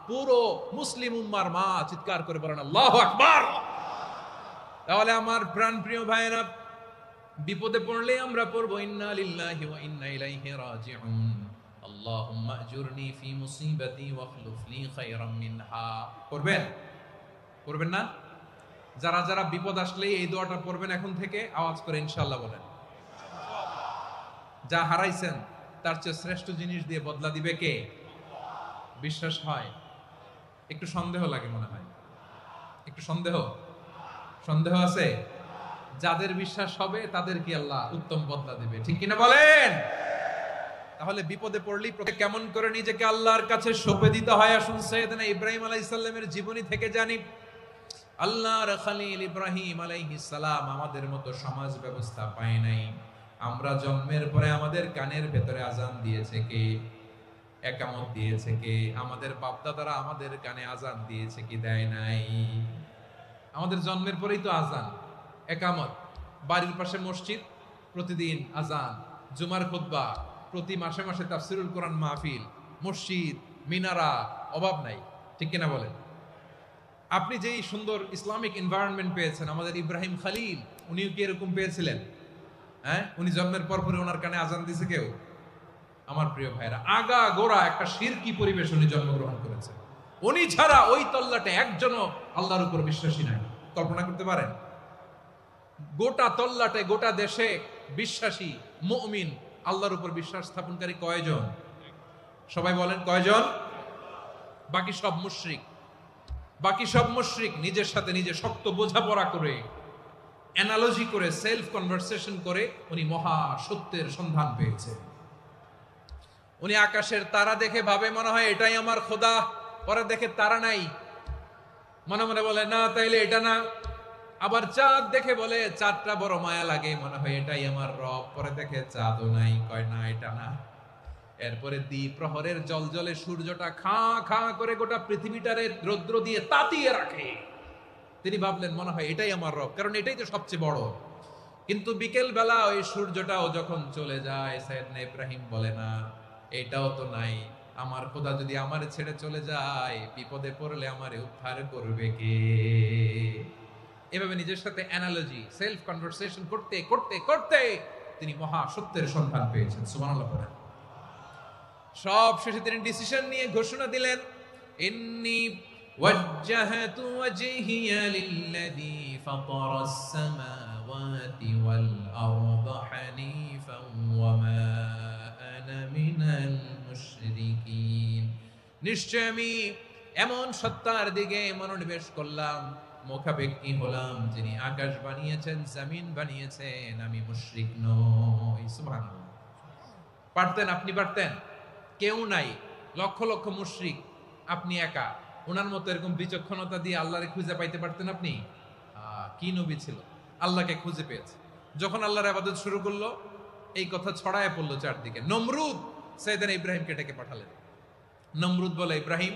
পুরো মুসলিম উম্মার মা। চিৎকার করে বলেন আল্লাহু আকবার। তাহলে আমার প্রাণ প্রিয় ভাইরা, বিপদে পড়লে আমরা পড়বো ইন্না লিল্লাহি ওয়া ইন্না ইলাইহি রাজিউন, আল্লাহুম্মা আজুরনি ফি মুসিবাতি ওয়া আখলুফ লি খায়রাম মিনহা। পড়বেন? পড়বেন না? যারা যারা বিপদ আসলে এই দোয়াটা পড়বেন এখন থেকে আওয়াজ করে ইনশাআল্লাহ বলেন। যা হারাইছেন তার চেয়ে শ্রেষ্ঠ জিনিস দিয়ে বদলা দিবে কে? বিশ্বাস হয়? একটু সন্দেহ লাগে মনে হয়, একটু সন্দেহ আছে? যাদের বিশ্বাস হবে তাদের কি আল্লাহ উত্তম বদলা দিবে, ঠিক কিনা বলেন? তাহলে বিপদে পড়লেই কেমন করে নিজেকে আল্লাহর কাছে সঁপে দিতে হয় আসুন সাইয়েদনা ইব্রাহিম আলাইহিস সালামের জীবনী থেকে জানি। আল্লাহর খলিল ইব্রাহিম আলাইহিস সালাম আমাদের মতো সমাজ ব্যবস্থা পায় নাই। আমরা জন্মের পরে আমাদের কানের ভেতরে আজান দিয়েছে কে? একামত দিয়েছে কে? আমাদের বাপদাদারা আমাদের কানে আজান দিয়েছে কি দেয় নাই? আমাদের জন্মের পরেই তো আজান, একামত, বাড়ির পাশে মসজিদ, প্রতিদিন আজান, জুমার খুতবা, প্রতি মাসে মাসে তাফসিরুল কোরআন মাহফিল, মসজিদ, মিনারা, অভাব নাই, ঠিক কিনা বলেন? আপনি যেই সুন্দর ইসলামিক এনভায়রনমেন্ট পেয়েছেন, আমাদের ইব্রাহিম খলিল উনিও কি এরকম পেয়েছিলেন? হ্যাঁ, উনি জন্মের পর পরে ওনার কানে আজান দিয়েছে কেউ? আমার প্রিয় ভাইরা, আগা গোড়া একটা শিরকি পরিবেশ উনি জন্মগ্রহণ করেছে। উনি ছাড়া ওই তল্লাটে একজনও আল্লাহর উপর বিশ্বাসী নাই। কল্পনা করতে পারেন? গোটা তল্লাটে, গোটা দেশে বিশ্বাসী মুমিন, আল্লাহর উপর বিশ্বাস স্থাপনকারী কয়জন? সবাই বলেন কয়জন? বাকি সব মুশরিক। বাকি সব মুশরিক নিজের সাথে নিজে শক্ত বোঝাপড়া করে, অ্যানালজি করে, সেলফ কনভারসেশন করে উনি মহা সত্যের সন্ধান পেয়েছে। উনি আকাশের তারা দেখে ভাবে মনে হয় এটাই আমার খোদা, পরে দেখে তারা নাই, মনে মনে বলে না তাইলে এটা না। আবার চাঁদ দেখে বলে চাঁদটা বড় মায়া লাগে, মনে হয় এটাই আমার রব, পরে দেখে চাঁদও নাই, কয় না এটা না। এরপরে দ্বীপ প্রহরের জলজলে সূর্যটা খাঁ খাঁ করে গোটা পৃথিবীটারে রৌদ্র দিয়ে তাতিয়ে রাখে। তিনি ভাবলেন মনে হয় এটাই আমার রব, কারণ এটাই তো সবচেয়ে বড়। কিন্তু বিকেল বেলা ওই সূর্যটাও যখন চলে যায়, সাইয়েদনা ইব্রাহিম বলে না এটাও তো নাই, আমার খোদা যদি আমারে ছেড়ে চলে যায়, বিপদে পড়লে আমারে উদ্ধার করবে কে? এভাবে নিজের সাথে অ্যানালজি, সেলফ কনভারসেশন করতে করতে করতে তিনি মহা সত্যের সন্ধান পেয়েছেন। সুবহানাল্লাহ পড়েন। সব শেষে তিনি ডিসিশন নিয়ে ঘোষণা দিলেন, ইন্নী ওয়াজ্জাহাতু ওয়াজহিয়া লিল্লাযী ফাতারাস সামাওয়াতি ওয়াল আরদা হানিফান ওয়া মা আনা মিনাল মুশরিকিন। নিশ্চয় আমি এমন সত্তার দিকে মনোনিবেশ করলাম, মুখাপেক্ষী হলাম, যিনি আকাশ বানিয়েছেন, জমিন বানিয়েছেন, আমি মুশরিক নই। সুবহানাল্লাহ। পারতেন? আপনি পারতেন? কেউ নাই, লক্ষ লক্ষ মুশরিক, আপনি একা। ওনার মতো এরকম বিচক্ষণতা দিয়ে আল্লাহরে খুঁজে পাইতে পারতেন আপনি? কি নবী ছিল, আল্লাহকে খুঁজে পেয়েছে। যখন আল্লাহর ইবাদত শুরু করলো, এই কথা ছড়ায় পড়লো চারদিকে। নমরুদ সাইয়েদনা ইব্রাহিমকে ডেকে পাঠালেন। নমরুদ বলে, ইব্রাহিম,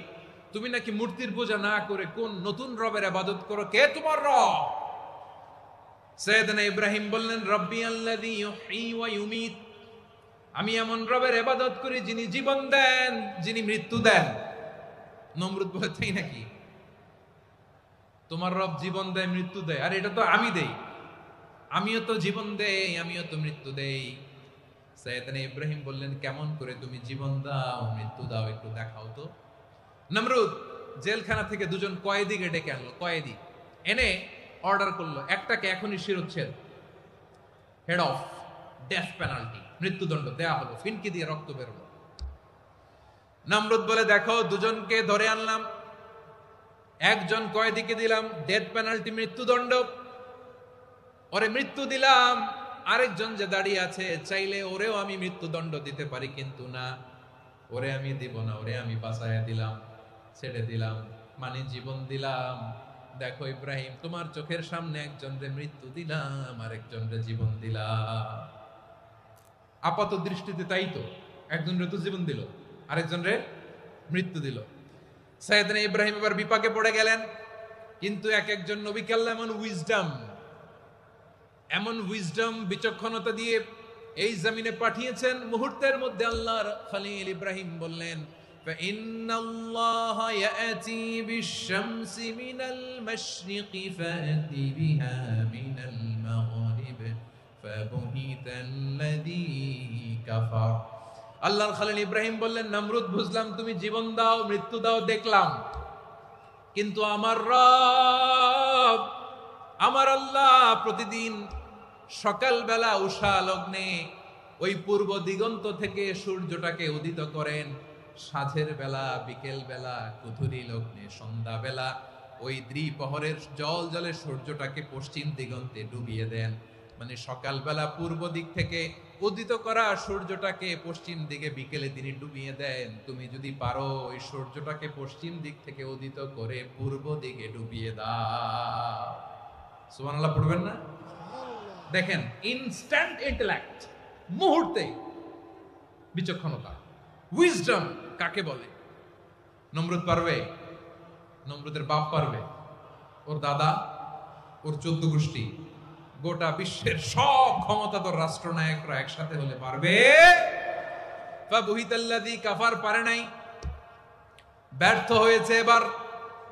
তুমি নাকি মূর্তির পূজা না করে কোন নতুন রবের ইবাদত করো, কে তোমার রব? সাইয়েদনা ইব্রাহিম বললেন, রব্বি আল্লাযী ইউহয়ী ওয়া ইউমীত, আমি এমন রবের ইবাদত করি যিনি জীবন দেন, যিনি মৃত্যু দেন। নমরুদ বলে, তাই নাকি? তোমার রব জীবন দেয়, মৃত্যু দেয়, আর এটা তো আমি দেই। আমিও তো জীবন দেই, আমিও তো মৃত্যু দেই। সাইয়েদনা ইব্রাহিম বললেন, কেমন করে তুমি জীবন দাও, মৃত্যু দাও, একটু দেখাও তো। নমরুদ জেলখানা থেকে দুজন কয়েদিকে ডেকে আনলো। কয়েদি এনে অর্ডার করলো, একটাকে এখনই শিরোচ্ছেদ, হেড অফ, ডেথ পেনাল্টি, মৃত্যুদণ্ড দেয়া হলো। ফিনকি দিয়ে রক্ত বেরোলো। নমরুদ বলে, দেখো, দুজনকে ধরে আনলাম, একজন কয়েদিকে দিলাম ডেথ পেনাল্টি, মৃত্যুদণ্ড, ওরে মৃত্যু দিলাম। আরেকজন যে দাঁড়িয়ে আছে, চাইলে ওরেও আমি মৃত্যুদণ্ড দিতে পারি, কিন্তু না, ওরে আমি দিব না, ওরে আমি বাঁচাইয়া দিলাম, ছেড়ে দিলাম, মানে জীবন দিলাম। দেখো ইব্রাহিম, তোমার চোখের সামনে একজনরে মৃত্যু দিলাম, আরেকজনরে জীবন দিলাম। আপাত দৃষ্টিতে তাই তো, একজনরে তো জীবন দিল, আরেকজনরে মৃত্যু দিল। সাইয়েদনা ইব্রাহিম এবার বিপাকে পড়ে গেলেন। কিন্তু এক একজন নবীকে আল্লাহ এমন উইজডম, বিচক্ষণতা দিয়ে এই জমিনে পাঠিয়েছেন। মুহূর্তের মধ্যে আল্লাহর খলিল ইব্রাহিম বললেন, ফাইন্নাল্লাহা ইয়াতি বিশ-শামসি মিনাল মাশরিকি ফাতি বিহা মিনাল মাগরিব ফাবুহিতাল্লাযী কাফার। আল্লাহর খলিল ইব্রাহিম বললেন, নমরুদ, বুঝলাম তুমি জীবন দাও, মৃত্যু দাও, দেখলাম, কিন্তু আমার রব, আমার আল্লাহ প্রতিদিন সকালবেলা উষা লগ্নে ওই পূর্ব দিগন্ত থেকে সূর্যটাকে উদিত করেন, সাঁঝের বেলা, বিকেল বেলা, কুথুরি লগ্নে, সন্ধ্যা বেলা ওই দ্বিপ্রহরের জল জলে সূর্যটাকে পশ্চিম দিগন্তে ডুবিয়ে দেন। মানে সকালবেলা পূর্ব দিক থেকে উদিত করা সূর্যটাকে পশ্চিম দিকে বিকেলে তিনি ডুবিয়ে দেন। তুমি যদি পারো ওই সূর্যটাকে পশ্চিম দিক থেকে উদিত করে পূর্ব দিকে ডুবিয়ে দাও। সুবহানাল্লাহ পড়বেন না? দেখেন, ইনস্ট্যান্ট ইন্টেলেক্ট, মুহূর্তে বিচক্ষণতা, উইজডম কাকে বলে? নমরুদ পারবে? নমরুদের বাপ পারবে? ওর দাদা, ওর 14 গোষ্ঠী, গোটা বিশ্বের সব ক্ষমতাধর রাষ্ট্রনায়করা একসাথে হলে পারবে? ফাবুহিতাল্লাযী কাফার পারে নাই, ব্যর্থ হয়েছে। এবার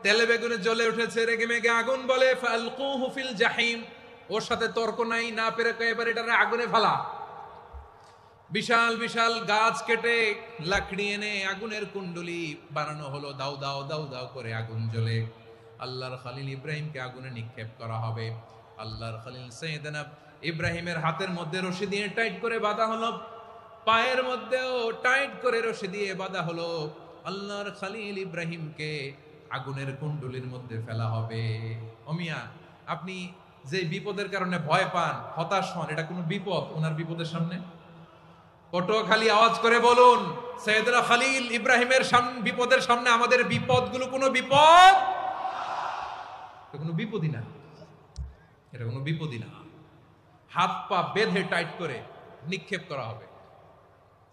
তেলে বেগুনে জ্বলে উঠেছে, রেগে মেগে আগুন বলে, ফালকুহু ফিল জাহিম। ওর সাথে তর্ক নাই, না পেরে এবার এটারে আগুনে ফেলা। বিশাল বিশাল গাছ কেটে লাকড়ি এনে আগুনের কুণ্ডলি বানানো হলো, দাও দাও দাও দাও করে আগুন জ্বলে। আল্লাহর খলিল ইব্রাহিমকে আগুনে নিক্ষেপ করা হবে। আল্লাহর খলিল সাইয়েদনা ইব্রাহিমের হাতের মধ্যে রশি দিয়ে টাইট করে বাঁধা হলো, পায়ের মধ্যেও টাইট করে রশি দিয়ে বাঁধা হলো। আল্লাহর খলিল ইব্রাহিমকে আগুনের কুণ্ডলির মধ্যে ফেলা হবে। অমিয়া, আপনি যে বিপদের কারণে ভয় পান, হতাশ হন, এটা কোনো বিপদ ওনার বিপদের সামনে? পটুয়াখালী আওয়াজ করে বলুন, সাইয়েদনা খলিল ইব্রাহিমের বিপদের সামনে আমাদের বিপদগুলো কোনো বিপদ? এটা কোনো বিপদই না, এটা কোনো বিপদই না। হাত পা বেঁধে টাইট করে নিক্ষেপ করা হবে,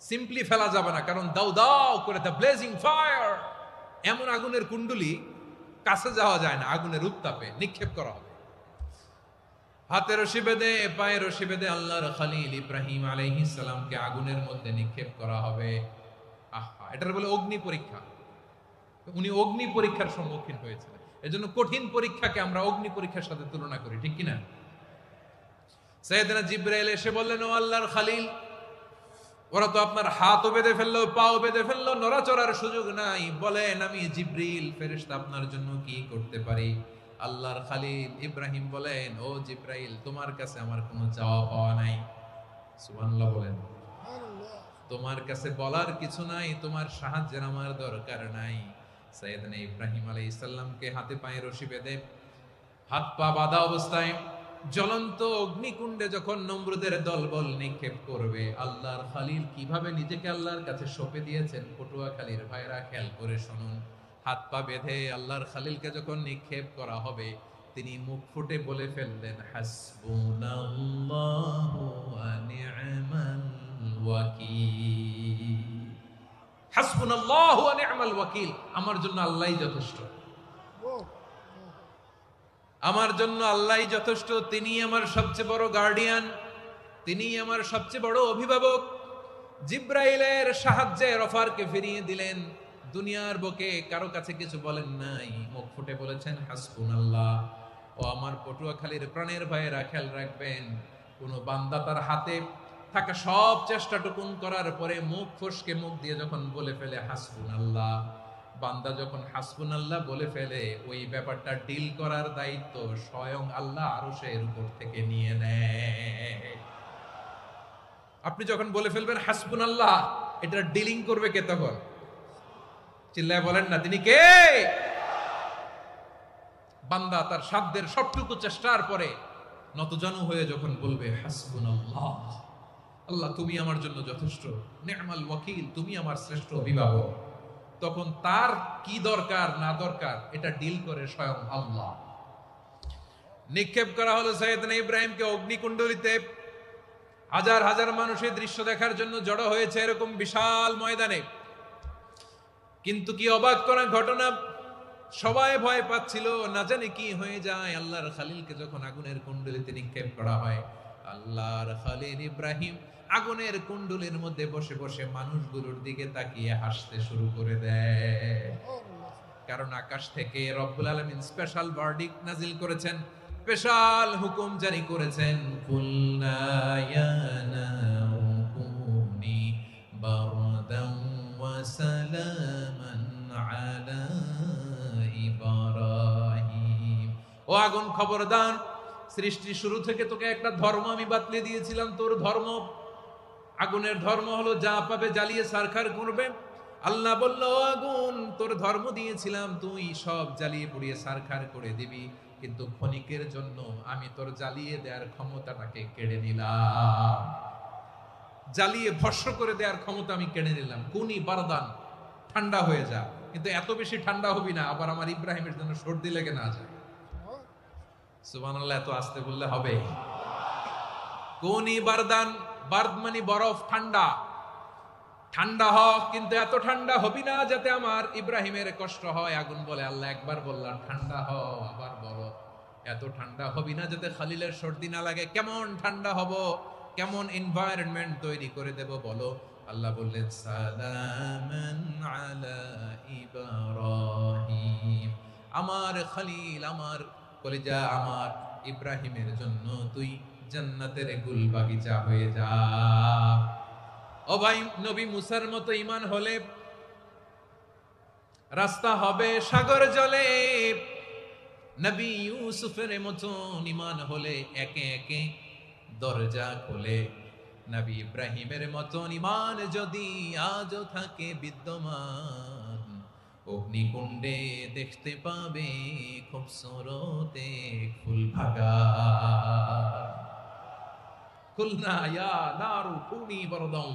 সিম্পলি ফেলা যাবে না, কারণ দাও দাও করে দ্য ব্লেজিং ফায়ার, এমন আগুনের কুণ্ডলি, কাছে যাওয়া যায় না, আগুনের উত্তাপে নিক্ষেপ করা হবে। হাতে রশি বেঁধে, পায়ে রশি বেঁধে আল্লাহর খলিল ইব্রাহিম আলাইহিস সালামকে আগুনের মধ্যে নিক্ষেপ করা হবে। আহা, এটার বলে অগ্নি পরীক্ষা। উনি অগ্নি পরীক্ষার সম্মুখীন হয়েছিলেন। এজন্য কঠিন পরীক্ষাকে আমরা অগ্নি পরীক্ষার সাথে তুলনা করি, ঠিক কিনা? সাইয়েদনা জিবরাইল এসে বললেন, ও আল্লাহর খলিল, ওরা তো আপনার হাতও বেঁধে ফেললো, পাও বেঁধে ফেললো, নড়াচড়ার সুযোগ নাই, বলেন আমি জিবরিল ফেরেশতা আপনার জন্য কি করতে পারি? আল্লাহর খলিল ইব্রাহিম বলেন, ও জিবরাইল, তোমার কাছে আমার কোনো চাওয়া পাওয়া নাই। সুবহানাল্লাহ বলেন। তোমার কাছে বলার কিছু নাই, তোমার সাহায্যের আমার দরকার নাই। সাইয়েদনা ইব্রাহিম আলাইহিস সালামকে হাতে পায়ে রশি বেঁধে হাত পা বাঁধা অবস্থায় জ্বলন্ত অগ্নিকুণ্ডে যখন নমরুদের দলবল নিক্ষেপ করবে, আল্লাহর খলিল কিভাবে নিজেকে আল্লাহর কাছে সঁপে দিয়েছেন, পটুয়াখালীর ভাইরা খেয়াল করে শুনুন। হাত পা বেঁধে আল্লাহর খলিলকে যখন নিক্ষেপ করা হবে, তিনি মুখ ফুটে বলে ফেললেন, হাসবুনাল্লাহু ওয়া নি'মাল ওয়াকিল। হাসবুনাল্লাহু ওয়া নি'মাল ওয়াকিল, আমার জন্য আল্লাহই যথেষ্ট, আমার জন্য আল্লাহই যথেষ্ট। তিনি আমার সবচেয়ে বড় গার্ডিয়ান, তিনি আমার সবচেয়ে বড় অভিভাবক। জিব্রাইলের সাহায্যে অফারকে ফিরিয়ে দিলেন। দুনিয়ার বুকে কারো কাছে কিছু বলেন নাই, মুখ ফুটে বলেছেন হাসবুনাল্লাহ। ও আমার পটুয়াখালীর প্রাণের ভাইয়েরা, খেয়াল রাখবেন, কোন বান্দা তার হাতে থাকা সব চেষ্টাটুকুন করার পরে মুখ ফসকে মুখ দিয়ে যখন বলে ফেলে হাসবুনাল্লাহ, বান্দা যখন হাসবুনাল্লাহ বলে ফেলে, ওই ব্যাপারটা ডিল করার দায়িত্ব স্বয়ং আল্লাহ আরশের উপর থেকে নিয়ে নেয়। আপনি যখন বলে ফেলবেন হাসবুনাল্লাহ, এটা ডিলিং করবে কে তখন? চিল্লায় বলেন না, তিনি কে? বান্দা তার সাধ্যের সবটুকু চেষ্টার পরে নতজানু হয়ে যখন বলবে হাসবুনাল্লাহ, আল্লাহ তুমি আমার জন্য যথেষ্ট, নি'মাল ওয়াকিল, তুমি আমার শ্রেষ্ঠ অভিভাবক, তখন তার কি দরকার না দরকার এটা ডিল করে স্বয়ং আল্লাহ। নিক্ষেপ করা হলো সাইয়েদনা ইব্রাহিমকে অগ্নিকুণ্ডলিতে। হাজার হাজার মানুষের দৃশ্য দেখার জন্য জড়ো হয়েছে এরকম বিশাল ময়দানে। কিন্তু কি অবাক করা ঘটনা, সবাই ভয় পাচ্ছিল, না জানে কি হয়ে যায়। আল্লাহর খলিলকে যখন আগুনের কুণ্ডলিতে নিক্ষেপ করা হয়, আল্লাহর খলিল ইব্রাহিম আগুনের কুণ্ডলীর মধ্যে বসে বসে মানুষগুলোর দিকে তাকিয়ে হাসতে শুরু করে দেয়। কারণ আকাশ থেকে রব্বুল আলামিন স্পেশাল ভার্ডিক্ট নাজিল করেছেন, স্পেশাল হুকুম জারি করেছেন, কুলনা ইয়া নারু কুনি বারদান ওয়া সালামান আলা ইব্রাহিম। ও আগুন, খবরদার, সৃষ্টি শুরু থেকে তোকে একটা ধর্ম আমি বাতলে দিয়েছিলাম, তোর ধর্ম, আগুনের ধর্ম হলো যা পাবে জ্বালিয়ে সারখার করবে। আল্লাহ বলল, আগুন, তোর ধর্ম দিয়েছিলাম, তুই সব জ্বালিয়ে পুড়িয়ে সারখার করে দিবি, কিন্তু ক্ষণিকের জন্য আমি তোর জ্বালিয়ে দেওয়ার ক্ষমতাটাকে কেড়ে নিলাম, জ্বালিয়ে ভস্ম করে দেওয়ার ক্ষমতা আমি কেড়ে নিলাম। কুনি বারদান, ঠান্ডা হয়ে যা, কিন্তু এত বেশি ঠান্ডা হবি না আবার আমার ইব্রাহিমের জন্য সর্দি লেগে না যায়। সুবহানাল্লাহ, এত আস্তে বললে হবে? কুনি বারদান, বার্দ মানে বরফ, ঠান্ডা, ঠান্ডা হ, কিন্তু এত ঠান্ডা হবি না যাতে আমার ইব্রাহিমের কষ্ট হয়। আগুন বলে, আল্লাহ একবার বললাম ঠান্ডা হ, আবার বলো এত ঠান্ডা হবি না যাতে খলিলের সর্দি না লাগে। কেমন ঠান্ডা হব, কেমন এনভায়রনমেন্ট তৈরি করে দেব বলো? আল্লাহ বললেন, সালামান আলা ইব্রাহিম, আমার খলিল, আমার কলিজা, আমার ইব্রাহিমের জন্য তুই জান্নাতের গুল বাগিচা হয়ে যা। ও ভাই, নবী মুসার মতো ঈমান হলে রাস্তা হবে সাগর জলে, নবী ইউসুফের মতো ঈমান হলে একে একে দরজা খোলে। নবী ইব্রাহিমের মতো ঈমান যদি আজও থাকে বিদ্যমান, অগ্নিকুণ্ডে দেখতে পাবে খুবসুরতে ফুল ভাগা। কুলনা ইয়া নারু কুনি বারদান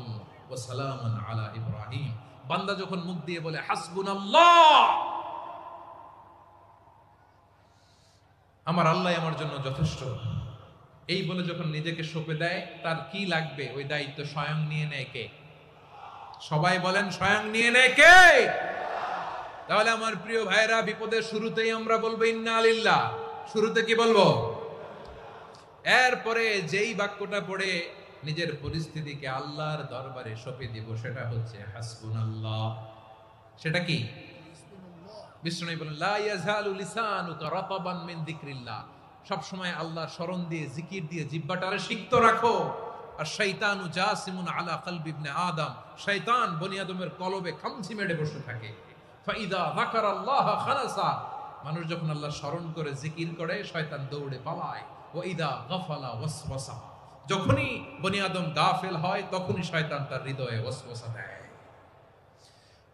ওয়া সালামান আলা ইব্রাহিম। বান্দা যখন মুখ দিয়ে বলে হাসবুনাল্লাহ, আমার আল্লাহ আমার জন্য যথেষ্ট, এই বলে যখন নিজেকে সঁপে দেয়, তার কি লাগবে ওই দায়িত্ব স্বয়ং নিয়ে নেয় কে? সবাই বলেন, স্বয়ং নিয়ে নেয় কে? তাহলে আমার প্রিয় ভাইরা, বিপদের শুরুতেই আমরা বলবো ইন্না লিল্লাহ। শুরুতে কি বলবো? এরপরে যেই বাক্যটা পড়ে নিজের পরিস্থিতিকে আল্লাহর দরবারে সঁপে দিব, সেটা হচ্ছে হাসবুনাল্লাহ। সেটা কি? বিষ্ণু বলেন লা ইয়াজালু লিসানুকা রাতাবান মিন যিকরিল্লাহ, সব সময় আল্লাহর স্মরণ দিয়ে জিকির দিয়ে জিহ্বাটারে সিক্ত রাখো। আর শয়তানু জাসিমুন আলা কলবি ইবনে আদম, শয়তান বনি আদমের কলবে খামচি মেরে বসে থাকে। ফাইদা যাকারাল্লাহ খালাসা, মানুষ যখন আল্লাহর স্মরণ করে জিকির করে শয়তান দৌড়ে পালায়। ওয়া ইদা গাফালা ওয়াসওয়াসা, যখনই বনি আদম গাফেল হয় তখনই শয়তান তার হৃদয়ে ওয়াসওয়াসা দেয়।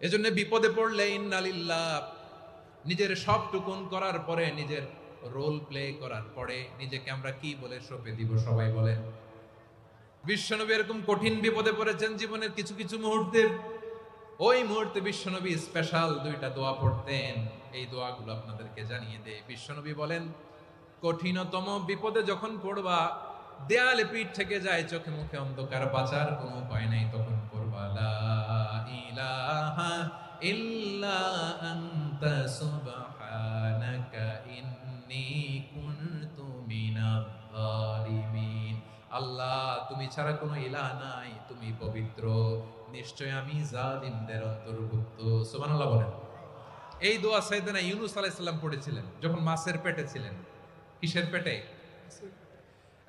এজন্য বিপদে পড়লে ইন্নালিল্লাহ, নিজের সবটুকুন করার পরে, নিজের রোল প্লে করার পরে নিজেকে আমরা কি বলে সঁপে দিব? সবাই বলেন। বিশ্বনবী এরকম কঠিন বিপদে পড়েছেন জীবনের কিছু কিছু মুহূর্তে। ওই মুহূর্তে বিশ্বনবী স্পেশাল দুইটা দোয়া পড়তেন। এই দোয়াগুলো আপনাদেরকে জানিয়ে দেয়। বিশ্বনবী বলেন, কঠিনতম বিপদে যখন পড়বা, দেয়ালে পিঠ থেকে যায়, চোখে মুখে অন্ধকার, বাঁচার কোনো উপায় নাই, তখন পড়বা লা ইলাহা ইল্লা আনতা সুবহানাকা ইন্নী কুনতু মিনাজ জালিমিন। আল্লাহ, তুমি ছাড়া কোনো ইলাহ নাই, তুমি পবিত্র, নিশ্চয় আমি জালিমদের অন্তর্ভুক্ত। সুবহানাল্লাহ বলেন। এই দোয়া সাইয়েদনা ইউনূস আলাইহিস সালাম পড়েছিলেন যখন মাছের পেটে ছিলেন। কিসের পেটে?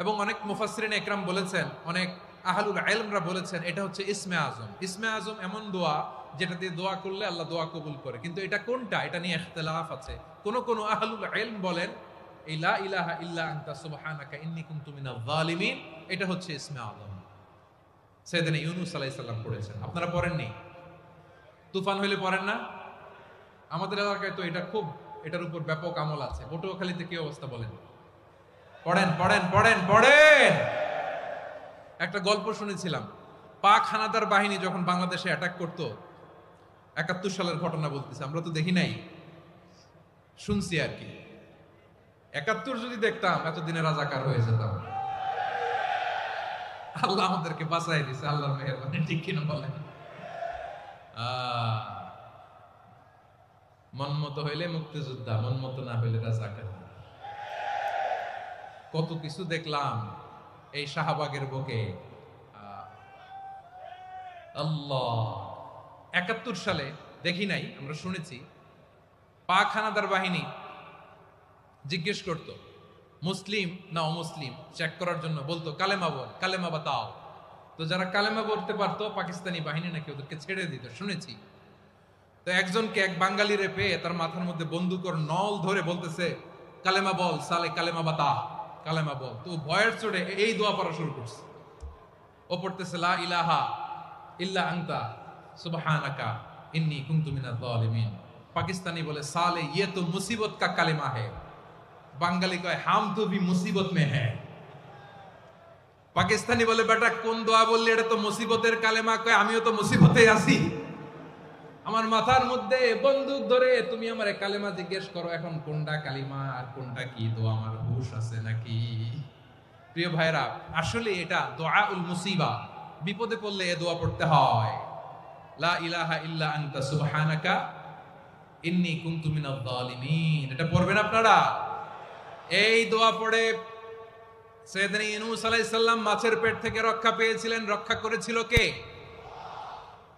এবং অনেক মুফাসসিরিন ইকরাম বলেছেন, অনেক আহলুল ইলমরা বলেছেন, এটা হচ্ছে ইসমে আজম। ইসমে আজম এমন দোয়া যেটা দিয়ে দোয়া করলে আল্লাহ দোয়া কবুল করে। কিন্তু এটা কোনটা, এটা নিয়ে ইখতিলাফ আছে। কোন কোন আহলুল ইলম বলেন এই লা ইলাহা ইল্লা আনতা সুবহানাকা ইন্নী কুনতু মিনাজ জালিমিন, এটা হচ্ছে ইসমে আজম। সাইয়েদনা ইউনূস আলাইহিস সালাম পড়েছেন। আপনারা পড়েননি? তুফান হইলে পড়েন না? আমাদের এলাকায় তো এটা খুব, এটার উপর ব্যাপক আমল আছে। পটুয়াখালীতে কি অবস্থা বলেন? পড়েন পড়েন পড়েন পড়েন। একটা গল্প শুনেছিলাম, পাক হানাদার বাহিনী যখন বাংলাদেশে অ্যাটাক করতো, ৭১ সালের ঘটনা বলতেছে, আমরা তো দেখি নাই, শুনছি আর কি। ৭১ যদি দেখতাম এতদিনে রাজাকার হয়ে যেতাম। আল্লাহ আমাদেরকে বাঁচাই দিছে, আল্লাহর মেহেরবানি। ঠিক কিনা বলেন? মন মতো হইলে মুক্তিযোদ্ধা, মন মতো না হইলে রাজাকার। কত কিছু দেখলাম এই শাহবাগের বুকে। আল্লাহ, ৭১ সালে দেখি নাই, আমরা শুনেছি পাক হানাদার বাহিনী জিজ্ঞেস করত মুসলিম না অমুসলিম চেক করার জন্য, বলতো কালেমা বল, কালেমা বাতাও। তো যারা কালেমা বলতে পারতো পাকিস্তানি বাহিনী নাকি ওদেরকে ছেড়ে দিত, শুনেছি। তো একজনকে, এক বাঙালিরে পেয়ে তার মাথার মধ্যে বন্দুকর নল ধরে বলতেছে কালেমা বল সালে, কালেমা বাতা, কালেমা বল। তো ভয়ের চড়ে এই দোয়া পড়া শুরু করছে। ও পড়তেছে লা ইলাহা ইল্লা আনতা সুবহানাকা ইন্নী কুনতু মিনাজ জালিমিন। পাকিস্তানি বলে সালে ये तो मुसीबत का कलेमा है। বাঙালি কয় হাম তো ভি মুসিবত মে হ্যায়। পাকিস্তানি বলে বেটা কোন দোয়া বললি, এটা তো মুসিবতের কালেমা। কয় আমিও তো মুসিবতে আছি, আমার মাথার মধ্যে বন্দুক ধরে তুমি আমারে কালেমা জিজ্ঞেস করো, এখন কোনটা কালিমা আর কোনটা কি দোয়া, আমার হুঁশ আছে নাকি? প্রিয় ভাইরা, আসলে এটা দুআউল মুসিবা, বিপদে পড়লে এ দোয়া পড়তে হয়। লা ইলাহা ইল্লা আনতা সুবহানাকা ইন্নী কুনতু মিনাজ জালিমিন। এটা পড়বেন আপনারা। এই দোয়া পড়ে সাইয়েদনা ইউনূস আলাইহিস সালাম মাছের পেট থেকে রক্ষা পেয়েছিলেন। রক্ষা করেছিল কে?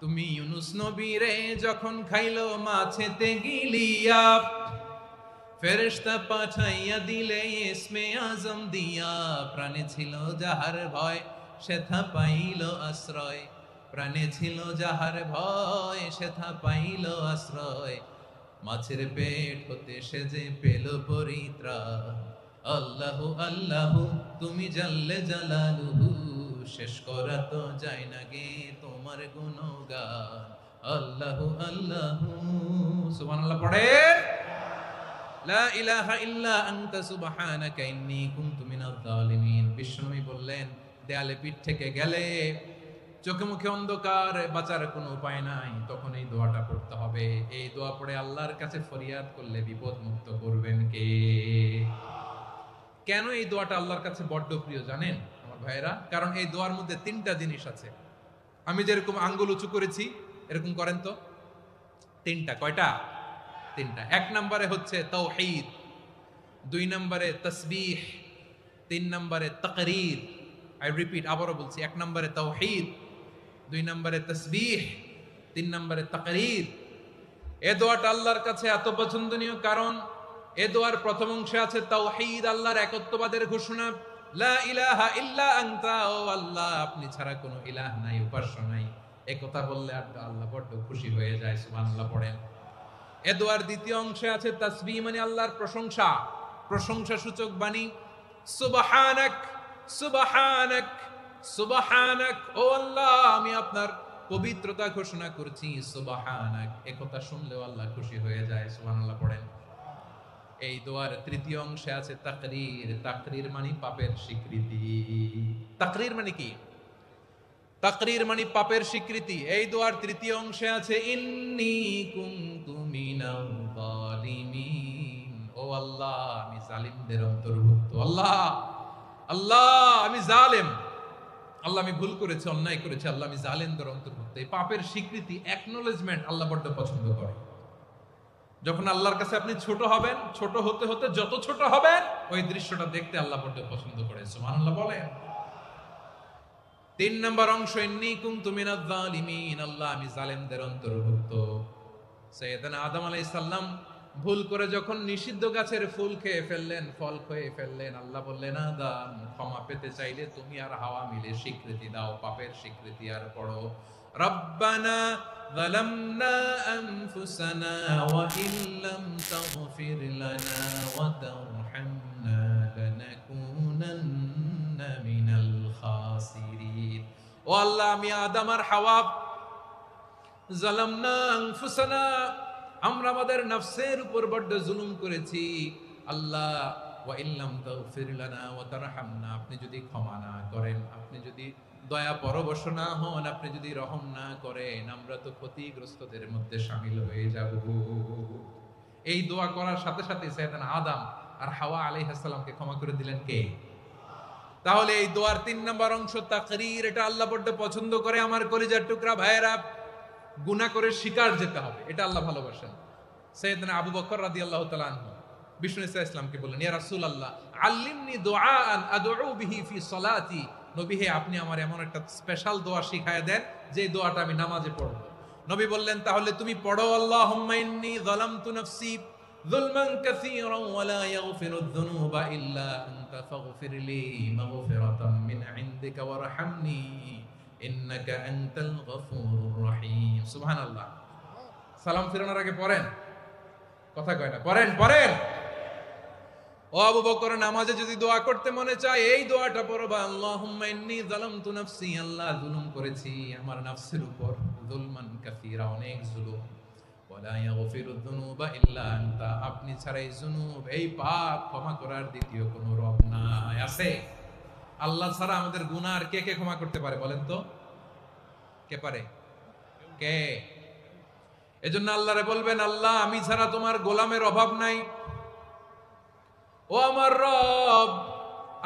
তুমি ইউনূস নবীরে যখন খাইলো মাছেতে গিলিয়া, ফেরেশতা পাঠাইয়া দিলে ইসমে আজম দিয়া। প্রাণে ছিল যাহার ভয় সেথা পাইল আশ্রয়, প্রাণে ছিল যাহার ভয় সেথা পাইল আশ্রয়। মাছের পেট হতে সে যে পেল পরিত্রাণ। আল্লাহু আল্লাহু তুমি জাল্লে জালালুহু, শেষ করা তো যায় না গে তোমার গুণগান। আল্লাহু আল্লাহু সুবহানাল্লাহ পড়ে। লা ইলাহা ইল্লা আনতা সুবহানাকা ইন্নী কুনতু মিনাজ জালিমিন। বিষ্ণু বললেন, দেয়ালে পিঠ থেকে গেলে, চোখে মুখে অন্ধকার, বাঁচার কোনো উপায় নাই, তখন এই দোয়াটা পড়তে হবে। এই দোয়া পড়ে আল্লাহর কাছে ফরিয়াদ করলে বিপদ মুক্ত করবেন কে? কেন এই দোয়াটা আল্লাহর কাছে বড্ড প্রিয় জানেন আমার ভাইয়েরা? কারণ এই দোয়ার মধ্যে 3টা জিনিস আছে। আমি যেরকম আঙ্গুল উঁচু করেছি এরকম করেন তো। 3টা। কয়টা? 3টা। 1 নম্বরে হচ্ছে তাওহীদ, 2 নম্বরে তাসবিহ, 3 নম্বরে তাকরীর। আই রিপিট, আবারও বলছি, 1 নম্বরে তাওহীদ, 2 নম্বরে তাসবিহ, 3 নম্বরে তাকরীর। এ দোয়াটা আল্লাহর কাছে এত পছন্দনীয় কারণ এ দোয়ার প্রথম অংশে আছে তাওহীদ, আল্লাহর একত্ববাদের ঘোষণা। লা ইলাহা ইল্লা আনতা, ও আল্লাহ আপনি ছাড়া কোনো ইলাহ নাই, উপাস্য নাই। এই কথা বললে আল্লাহ বড় খুশি হয়ে যায়, সুবহানাল্লাহ পড়েন। এ দোয়ার দ্বিতীয় অংশে আছে তাসবিহ, মানে আল্লাহর প্রশংসা, প্রশংসা সূচক বাণী। সুবহানাক সুবহানাক সুবহানাক, ও আল্লাহ আমি আপনার পবিত্রতা ঘোষণা করছি, সুবহানাক। এই কথা শুনলেও আল্লাহ খুশি হয়ে যায়, সুবহানাল্লাহ পড়েন। এই দোয়ার তৃতীয় অংশে আছে তাকরীর, তাকরীর মানে পাপের স্বীকৃতি। তাকরীর মানে কি? তাকরীর মানে পাপের স্বীকৃতি। এই দোয়ার তৃতীয় অংশে আছে ইন্নী কুনতু মিনাল যালিমিন, ও আল্লাহ আমি জালিমদের অন্তর্ভুক্ত। আল্লাহ আল্লাহ আমি জালেম, আল্লাহ আমি ভুল করেছি, অন্যায় করেছি, আল্লাহ আমি জালেমদের অন্তর্ভুক্ত। এই পাপের স্বীকৃতি, অ্যাকনোলেজমেন্ট আল্লাহ বড্ড পছন্দ করে। যখন আল্লাহর কাছে আপনি ছোট হবেন, ছোট হতে হতে যত ছোট হবেন ওই দৃশ্যটা দেখতে আল্লাহ বড্ড পছন্দ করে, সুবহানাল্লাহ বলেন। 3 নম্বর অংশ ইন্নী কুনতু মিনাজ জালিমিন, আল্লাহ আমি জালেমদের অন্তর্ভুক্ত। সাইয়েদনা আদম আলাইহিস সালাম ভুল করে যখন নিষিদ্ধ গাছের ফুল খেয়ে ফেললেন, ফল খেয়ে ফেললেন, আল্লাহ বললেন আদম ক্ষমা পেতে চাইলে তুমি আর হাওয়া মিলে স্বীকৃতি দাও, পাপের স্বীকৃতি আর পড়ো রব্বানা যালামনা আনফুসানা ওয়া ইল্লাম তাগফির লানা ওয়া তারহামনা লানাকুনান্না মিনাল খাসিরিন। ও আল্লাহ আমি আদম আর হাওয়া যালামনা আনফুসানা, আমরা আমাদের নফসের উপর বড্ড জুলুম করেছি। আল্লাহ ওয়া ইল্লাম তাগফির লানা ওয়া তারহামনা, আপনি যদি ক্ষমা না করেন, আপনি যদি দয়া পরবশ না হন, আপনি যদি রহম না করেন, আমরা তো ক্ষতিগ্রস্তদের মধ্যে শামিল হয়ে যাব। এই দোয়া করার সাথে সাথে সাইয়েদনা আদম আর হাওয়া আলাইহিস সালামকে ক্ষমা করে দিলেন কে? তাহলে এই দোয়ার 3 নম্বর অংশ তাকরীর, এটা আল্লাহ বড্ড পছন্দ করে। আমার কলিজার টুকরা ভাইয়েরা, গুনাহ করে শিকার যেতে হবে, এটা আল্লাহ ভালোবাসেন। সাইয়েদনা আবু বকর রাদিয়াল্লাহু তাআলা আনহু বিষ্ণু ইসা ইসলামকে বললেন, ইয়া রাসূলুল্লাহ আল্লিমনি দুআআন আদউ বিহি ফি সলাতি, নবী হে আপনি আমার এমন একটা স্পেশাল দোয়া শিখায় দেন যে দোয়াটা আমি নামাজে পড়ব। নবী বললেন তাহলে তুমি পড়ো আল্লাহুম্মা ইন্নী যালামতু নাফসি যুলমান কাসীরান ওয়া লা ইয়াগফিরুয যুনুবা ইল্লা আনতা ফাগফিরলি মাগফিরাতাম মিন ইনদিকা ওয়ারহামনি ইন্নাকা আনতাল গফুরুর রহিম। সুবহানাল্লাহ। সালাম ফিরানোর আগে পড়েন, কথা কয় না, পড়েন পড়েন। ও আবু বকর, নামাজে যদি দোয়া করতে মনে চায় এই দোয়াটা পড়বা, আল্লাহুম্মা ইন্নী যালামতু নাফসি, আল্লাহ জুলুম করেছি আমার নফসের উপর, যুলমান কাসীরা অনেক জুলুম, ওয়া লা ইয়াগফিরুয যুনুবা ইল্লা আনতা, আপনি ছাড়া এই জুনুব, এই পাপ ক্ষমা করার দ্বিতীয় কোনো রব নাই। আছে? আল্লাহ ছাড়া আমাদের গুনাহ আর কে কে ক্ষমা করতে পারে বলেন তো? কে পারে? কে? এজন্য আল্লাহরে বলবেন, আল্লাহ আমি ছাড়া তোমার গোলামের অভাব নাই, ও আমার রব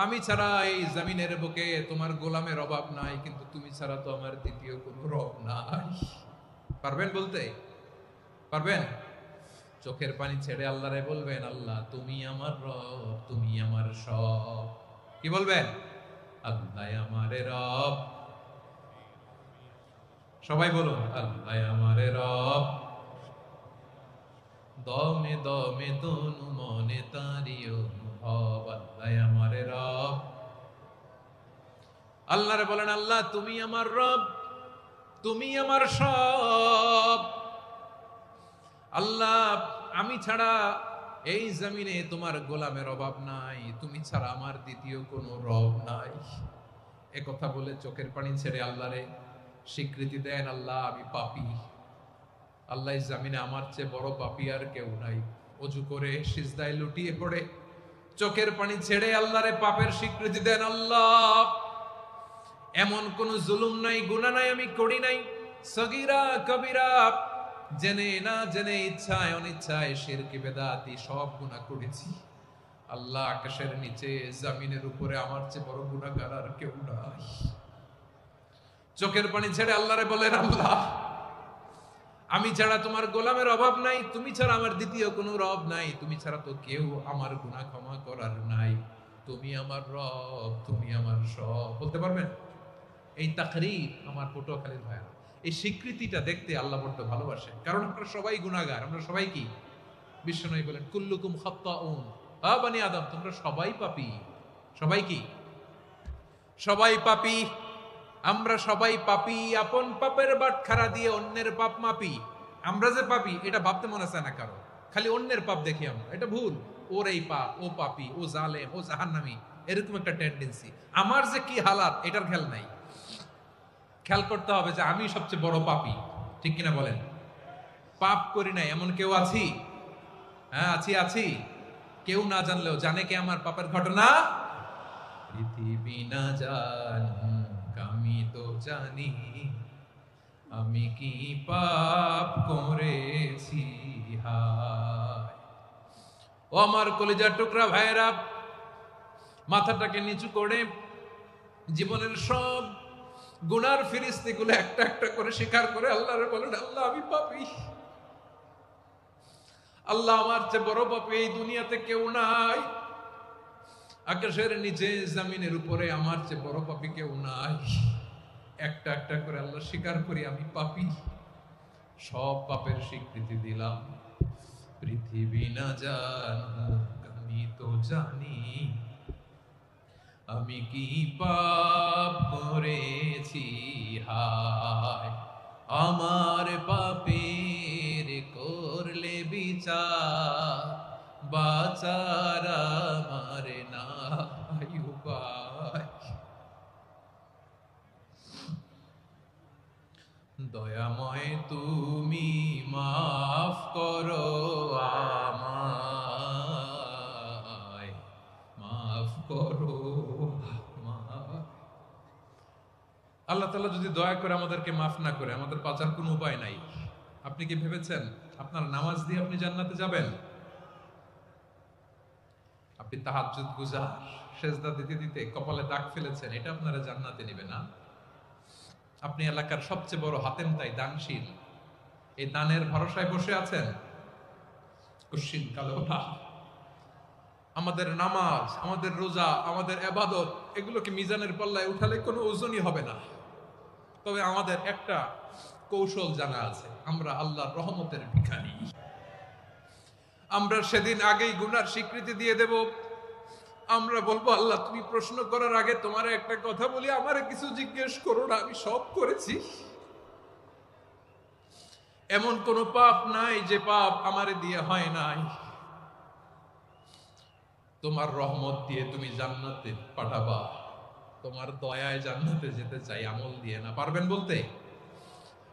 আমি ছাড়া এই জমিনের বুকে তোমার গোলামের অভাব নাই, কিন্তু তুমি ছাড়া তো আমার দ্বিতীয় কোনো রব নাই। পারবেন বলতে? পারবেন? চোখের পানি ছেড়ে আল্লাহরে বলবেন, আল্লাহ তুমি আমার রব, তুমি আমার সব। কি বলবেন? আল্লাহ আমারে রব। সবাই বলুন, আল্লাহ আমারে রব, দমে দমে তনু মনে তারি অনুভব, আল্লাহ আমারে রব। আল্লাহরে বলেন, আল্লাহ তুমি আমার রব, তুমি আমার সব। আল্লাহ আমি ছাড়া এই জমিনে তোমার গোলামের অভাব নাই, তুমি ছাড়া আমার দ্বিতীয় কোনো রব নাই। এ কথা বলে চোখের পানি ছেড়ে আল্লাহরে স্বীকৃতি দেন, আল্লাহ আমি পাপী, আল্লাহ জামিনে আমার চেয়ে বড় পাপী আর কেউ নাই। ওযু করে সিজদায় লুটিয়ে পড়ে চোখের পানি ছেড়ে আল্লাহরে পাপের স্বীকৃতি দেন, আল্লাহ এমন কোন জুলুম নাই, গুনাহ নাই আমি করি নাই, সগীরা কবিরা, জেনে না জেনে, ইচ্ছায় অনিচ্ছায়, শিরক বিদআতি সব গুনাহ করেছি। আল্লাহ আকাশের নিচে জমিনের উপরে আমার চেয়ে বড় গুনাহগার আর কেউ নাই। চোখের পানি ছেড়ে আল্লাহরে বলেন, আল্লাহ আমি ছাড়া তোমার গোলামের অভাব নাই, তুমি ছাড়া আমার দ্বিতীয় কোনো রব নাই, তুমি ছাড়া তো কেউ আমার গুনাহ ক্ষমা করার নাই, তুমি আমার রব, তুমি আমার সব। বলতে পারবেন? এই তাকরীর আমার পটুয়াখালীর ভাইরা, এই স্বীকৃতিটা দেখতে আল্লাহ বড্ড ভালোবাসে, কারণ আমরা সবাই গুনাহগার, আমরা সবাই কি, বিশ্বনবী বলেন কুল্লুকুম খাত্তাউন, বানি আদম তোমরা সবাই পাপী। সবাই কি, সবাই পাপী। আমরা সবাই পাপী, আপন পাপের বাটখারা দিয়ে অন্যের পাপ মাপি। আমরা যে পাপী এটা ভাবতে মনে চায় না কারো, খালি অন্যের পাপ দেখি আমরা, এটা ভুল। ওর এই পাপ, ও পাপী, ও জালেম, ও জাহান্নামী, এরকম একটা টেন্ডেন্সি। আমার যে কি হালাত এটার খেয়াল নাই। খেয়াল করতে হবে যে আমি সবচেয়ে বড় পাপী, ঠিক কিনা বলেন? পাপ করি নাই এমন কেউ আছি? হ্যাঁ আছি। কেউ না জানলেও জানে কে আমার পাপের ঘটনা? পৃথিবী না জানুক আমি তো জানি, আমি কি পাপ করেছি হায়। ও আমার কলিজার টুকরা ভাইরা, মাথাটাকে নিচু করে জীবনের সব গুনার ফিরিস্তিগুলো একটা একটা করে স্বীকার করে আল্লাহরে বলেন, আল্লাহ আমি পাপী। আল্লাহ আমার চেয়ে বড় পাপী এই দুনিয়াতে কেউ নাই। আকাশের নিচে জমিনের উপরে আমার চেয়ে বড় পাপী কেউ নাই। একটা একটা করে আল্লাহ স্বীকার করি আমি পাপী। সব পাপের স্বীকৃতি দিলাম। পৃথিবী না জানুক আমি তো জানি, আমি কি পাপ করেছি হায়। আমার পাপের করলে বিচার, বাঁচার আমার নাই উপায়। দয়াময় তুমি মাফ করো আমায়, মাফ করো আমায়। আল্লাহ তাআলা যদি দয়া করে আমাদেরকে মাফ না করে, আমাদের বাঁচার কোনো উপায় নাই। আপনি কি ভেবেছেন আপনার নামাজ দিয়ে আপনি জান্নাতে যাবেন? আপনি তাহাজ্জুদ গুজার, সেজদা দিতে দিতে কপালে দাগ ফেলেছেন, এটা আপনারা জান্নাতে নেবে না। আপনি এলাকার সবচেয়ে বড় হাতেম তাই দানশীল, এই দানের ভরসায় বসে আছেন, কুশ্চিন কালো না। আমাদের নামাজ, আমাদের রোজা, আমাদের ইবাদত, এগুলোকে মিজানের পাল্লায় উঠালে কোনো ওজনই হবে না। তবে আমাদের একটা কৌশল জানা আছে, আমরা আল্লাহর রহমতের ভিখারি। আমরা সেদিন আগেই গুনার স্বীকৃতি দিয়ে দেব। আমরা বলবো, আল্লাহ তুমি প্রশ্ন করার আগে তোমার একটা কথা বলি, আমারে কিছু জিজ্ঞেস করো না, আমি সব করেছি। এমন কোন পাপ নাই যে পাপ আমারে দিয়ে হয় নাই। তোমার রহমত দিয়ে তুমি জান্নাতে পাঠাবা, তোমার দয়ায় জান্নাতে যেতে চাই, আমল দিয়ে না। পারবেন বলতে?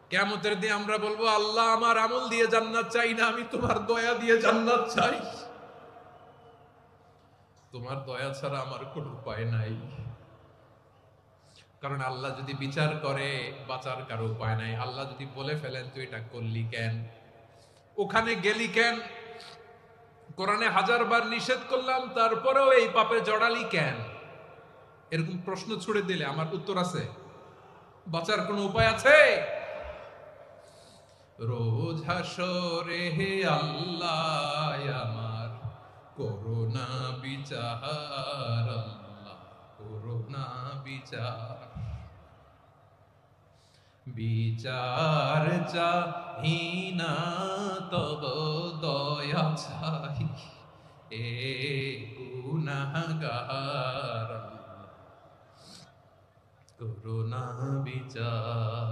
কিয়ামতের দিন আমরা বলবো, আল্লাহ আমার আমল দিয়ে জান্নাত চাই না, আমি তোমার দয়া দিয়ে জান্নাত চাই। তোমার দয়া ছাড়া আমার কোনো উপায় নাই। কারণ আল্লাহ যদি বিচার করে বাঁচার কারো উপায় নাই। আল্লাহ যদি বলে ফেলেন তুই এটা করলি কেন, ওখানে গেলি কেন, কোরআনে 1000 বার নিষেধ করলাম তারপরেও এই পাপে জড়ালি কেন, এরকম প্রশ্ন ছুড়ে দিলে আমার উত্তর আছে? বাঁচার কোনো উপায় আছে? রোজ হাসরে হে আল্লাহ আমার করুণা বিচার, আল্লাহ করুণা বিচার। বিচার চাহি না তব দয়া চাই, এ গুনাহগার করুণা বিচার।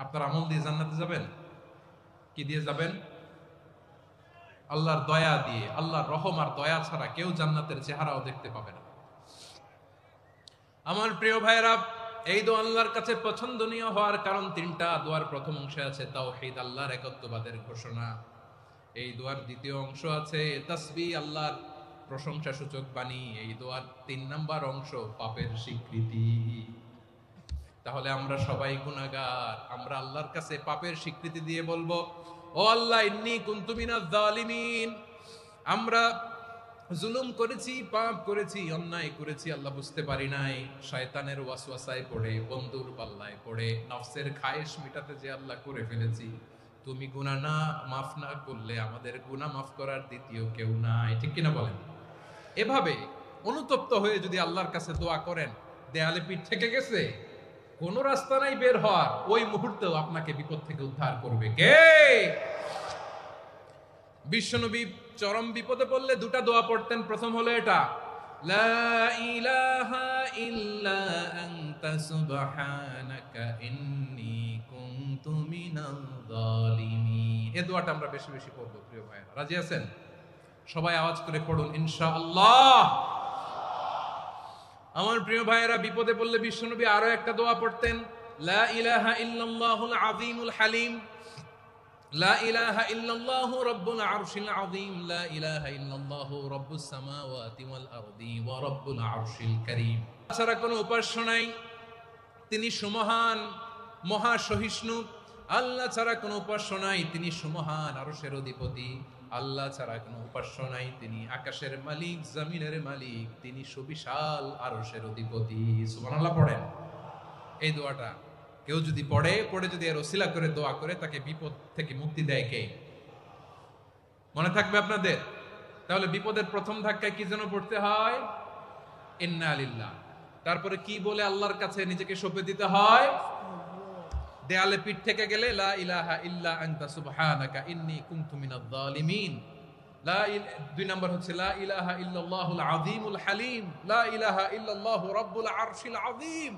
আপনার আমল দিয়ে জান্নাতে যাবেন? কি দিয়ে যাবেন? আল্লাহর দয়া দিয়ে। আল্লাহর রহম আর দয়া ছাড়া কেউ জান্নাতের চেহারাও দেখতে পাবে না। আমার প্রিয় ভাইরা, এই দোয়া আল্লাহর কাছে পছন্দনীয় হওয়ার কারণ তিনটা। দোয়ার প্রথম অংশে আছে তাওহীদ, আল্লাহর একত্ববাদের ঘোষণা। এই দোয়ার দ্বিতীয় অংশ আছে তাসবিহ, আল্লাহর প্রশংসা সূচক বাণী। এই দোয়ার 3 নাম্বার অংশ পাপের স্বীকৃতি। তাহলে আমরা সবাই গুনাহগার। আমরা আল্লাহর কাছে পাপের স্বীকৃতি দিয়ে বলবো, ও আল্লাহ ইন্নী কুনতু মিনাজ জালিমিন, আমরা জুলুম করেছি, পাপ করেছি, অন্যায় করেছি, আল্লাহ বুঝতে পারি নাই। শয়তানের ওয়াসওয়াসায় পড়ে, বন্ধুর পাল্লায় পড়ে, নফসের খায়েশ মিটাতে যে আল্লাহ করে ফেলেছি। তুমি গুনাহ না মাফ না করলে আমাদের গুনাহ মাফ করার দ্বিতীয় কেউ নাই, ঠিক কিনা বলেন? এভাবে অনুতপ্ত হয়ে যদি আল্লাহর কাছে দোয়া করেন, দেয়ালে পিঠ থেকে গেছে? কোন রাস্তা নাই বের হওয়ার, ওই মুহূর্তেও আপনাকে বিপদ থেকে উদ্ধার করবে কে? বিশ্বনবী চরম বিপদে পড়লে দুটা দোয়া পড়তেন। প্রথম হলো এটা, লা ইলাহা ইল্লা আনতা সুবহানাকা ইন্নী কুনতু মিনাল জালিমিন। এই দোয়াটা আমরা বেশি বেশি পড়ব প্রিয় ভাইরা। রাজি আছেন? সবাই আওয়াজ করে পড়ুন ইনশাআল্লাহ। আমার প্রিয় ভাইয়েরা, বিপদে পড়লে বিশ্বনবী আরো একটা দোয়া পড়তেন, লা ইলাহা ইল্লাল্লাহুল আযীমুল হালিম, লা ইলাহা ইল্লাল্লাহু রাব্বুল আরশিল আযীম, লা ইলাহা ইল্লাল্লাহু রাব্বুস সামাওয়াতি ওয়াল আরদি ওয়া রাব্বুল আরশিল কারীম। ছাড়া কোনো উপাস্য নাই, তিনি সুমহান, মহা সহিষ্ণু। আল্লাহ ছাড়া কোনো উপাস্য নাই, তিনি সুমহান, আরশের অধিপতি। আল্লাহ ছাড়া কোনো উপাস্য নাই, তিনি আকাশের মালিক, জমিনের মালিক, তিনি সুবিশাল আরশের অধিপতি। সুবহানাল্লাহ পড়েন। এই দোয়াটা কেউ যদি পড়ে যদি এর ওসিলা করে দোয়া করে, তাকে বিপদ থেকে মুক্তি দেয় কে? মনে থাকবে আপনাদের? তাহলে বিপদের প্রথম ধাক্কায় কি যেন পড়তে হয়? ইন্না লিল্লাহ। তারপরে কি বলে আল্লাহর কাছে নিজেকে সঁপে দিতে হয়? দেয়ালে পিঠ থেকে গেলে লা ইলাহা ইল্লা আনতা সুবহানাকা ইন্নী কুনতু মিনাজ জালিমিন। দুই নম্বর হচ্ছে লা ইলাহা ইল্লাল্লাহুল আযীমুল হালিম, লা ইলাহা ইল্লাল্লাহু রাব্বুল আরশিল আযীম,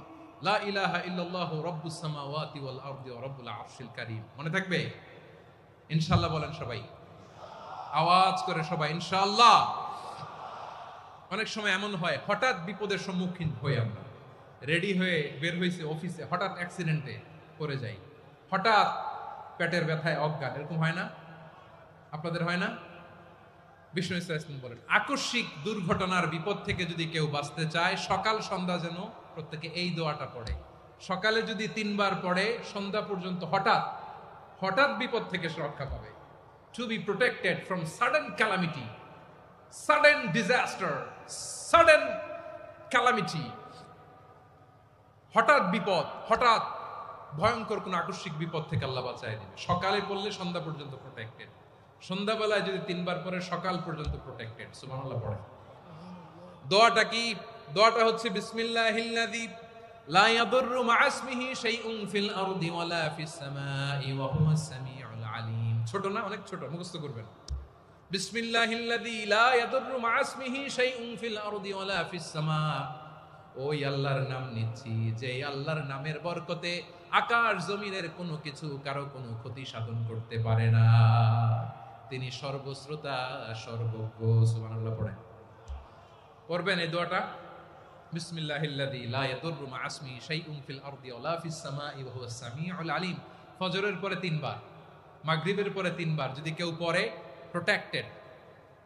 লা ইলাহা ইল্লাল্লাহু রাব্বুস সামাওয়াতি ওয়াল আরদি ওয়া রাব্বুল আরশিল কারীম। মনে থাকবে? ইনশাআল্লাহ বলেন সবাই, আওয়াজ করে সবাই ইনশাআল্লাহ। অনেক সময় এমন হয়, হঠাৎ বিপদের সম্মুখীন হই আমরা, রেডি হয়ে বের হইছে অফিসে, হঠাৎ অ্যাক্সিডেন্টে পড়ে যাই, হঠাৎ পেটের ব্যথায় অজ্ঞান, এরকম হয় না? আপনাদের হয় না? বিষ্ণু ইসলাম বলেন, আকস্মিক দুর্ঘটনার বিপদ থেকে যদি কেউ বাঁচতে চায়, সকাল সন্ধ্যা যেন প্রত্যেকে এই দোয়াটা পড়ে। সকালে যদি 3 বার পড়ে, সন্ধ্যা পর্যন্ত হঠাৎ বিপদ থেকে রক্ষা পাবে। To be protected from sudden calamity, sudden disaster, sudden calamity. হঠাৎ বিপদ, হঠাৎ ভয়ঙ্কর কোন আকস্মিক বিপদ থেকে আল্লাহ বাঁচায় দিবে। সকালে পড়লে সন্ধ্যা পর্যন্ত প্রোটেক্টেড, সন্ধ্যাবেলায় যদি 3 বার পরে সকাল পর্যন্ত প্রোটেক্টেড। সুবহানাল্লাহ পড়ে। দোয়াটা কি? দোয়াটা হচ্ছে বিসমিল্লাহিল্লাযী লা ইয়াদুররু মা ইসমিহি শাইউন ফিল আরদি ওয়ালা ফিস সামাই ওয়া হুয়াস সামিউল আলীম। ছোট না? অনেক ছোট, মুখস্থ করবেন। বিসমিল্লাহিল্লাযী লা ইয়াদুররু মা ইসমিহি শাইউন ফিল আরদি ওয়ালা ফিস সামা। ওই আল্লাহর নাম নিচ্ছি, যে আল্লাহর নামের বরকতে আকাশ জমিনের কোনো কিছু কারো কোনো ক্ষতি সাধন করতে পারে না। তিনি সর্বশ্রোতা, সর্বজ্ঞ। সুবহানাল্লাহ পড়েন। পড়বেন এই দোয়াটা, বিসমিল্লাহিল্লাযী লা ইয়াদুররু মা ইসমিহি শাইউন ফিল আরদি ওয়ালা ফিস সামাই ওয়া হুয়াস সামিউল আলীম। ফজরের পরে 3 বার, মাগরিবের পরে 3 বার যদি কেউ পড়ে, প্রোটেক্টেড।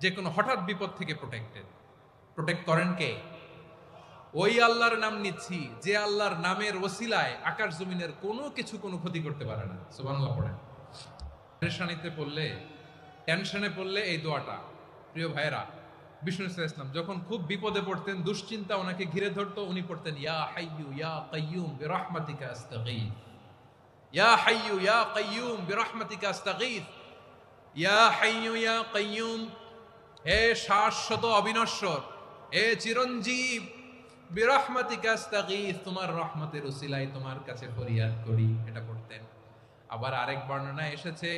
যে কোনো হঠাৎ বিপদ থেকে প্রোটেক্টেড। প্রোটেক্ট করেন কে? ওই আল্লাহর নাম নিচ্ছি, যে আল্লাহর নামের ওসিলায় আকাশ জমিনের কোনো কিছু কোনো ক্ষতি করতে পারে না। সুবহানাল্লাহ পড়েন। পেরেশানিতে পড়লে, টেনশনে পড়লে এই দোয়াটা, প্রিয় ভাইরা, বিষ্ণু ইসলাম যখন খুব বিপদে পড়তেন, দুশ্চিন্তা ওনাকে ঘিরে ধরতো, উনি পড়তেন ইয়া হাইয়ু ইয়া কাইয়ুম বিরহমাতিকা আস্তাগীথ, ইয়া হাইয়ু ইয়া কাইয়ুম বিরহমাতিকা আস্তাগীথ, ইয়া হাইয়ু ইয়া কাইয়ুম, হে শাশ্বত অবিনশ্বর, হে চিরঞ্জীব, বিরহমাতিকা আস্তাগীথ, তোমার রহমতের উসিলায় তোমার কাছে ফরিয়াদ করি। এটা পড়তেন। আবার আরেক বর্ণনা এসেছে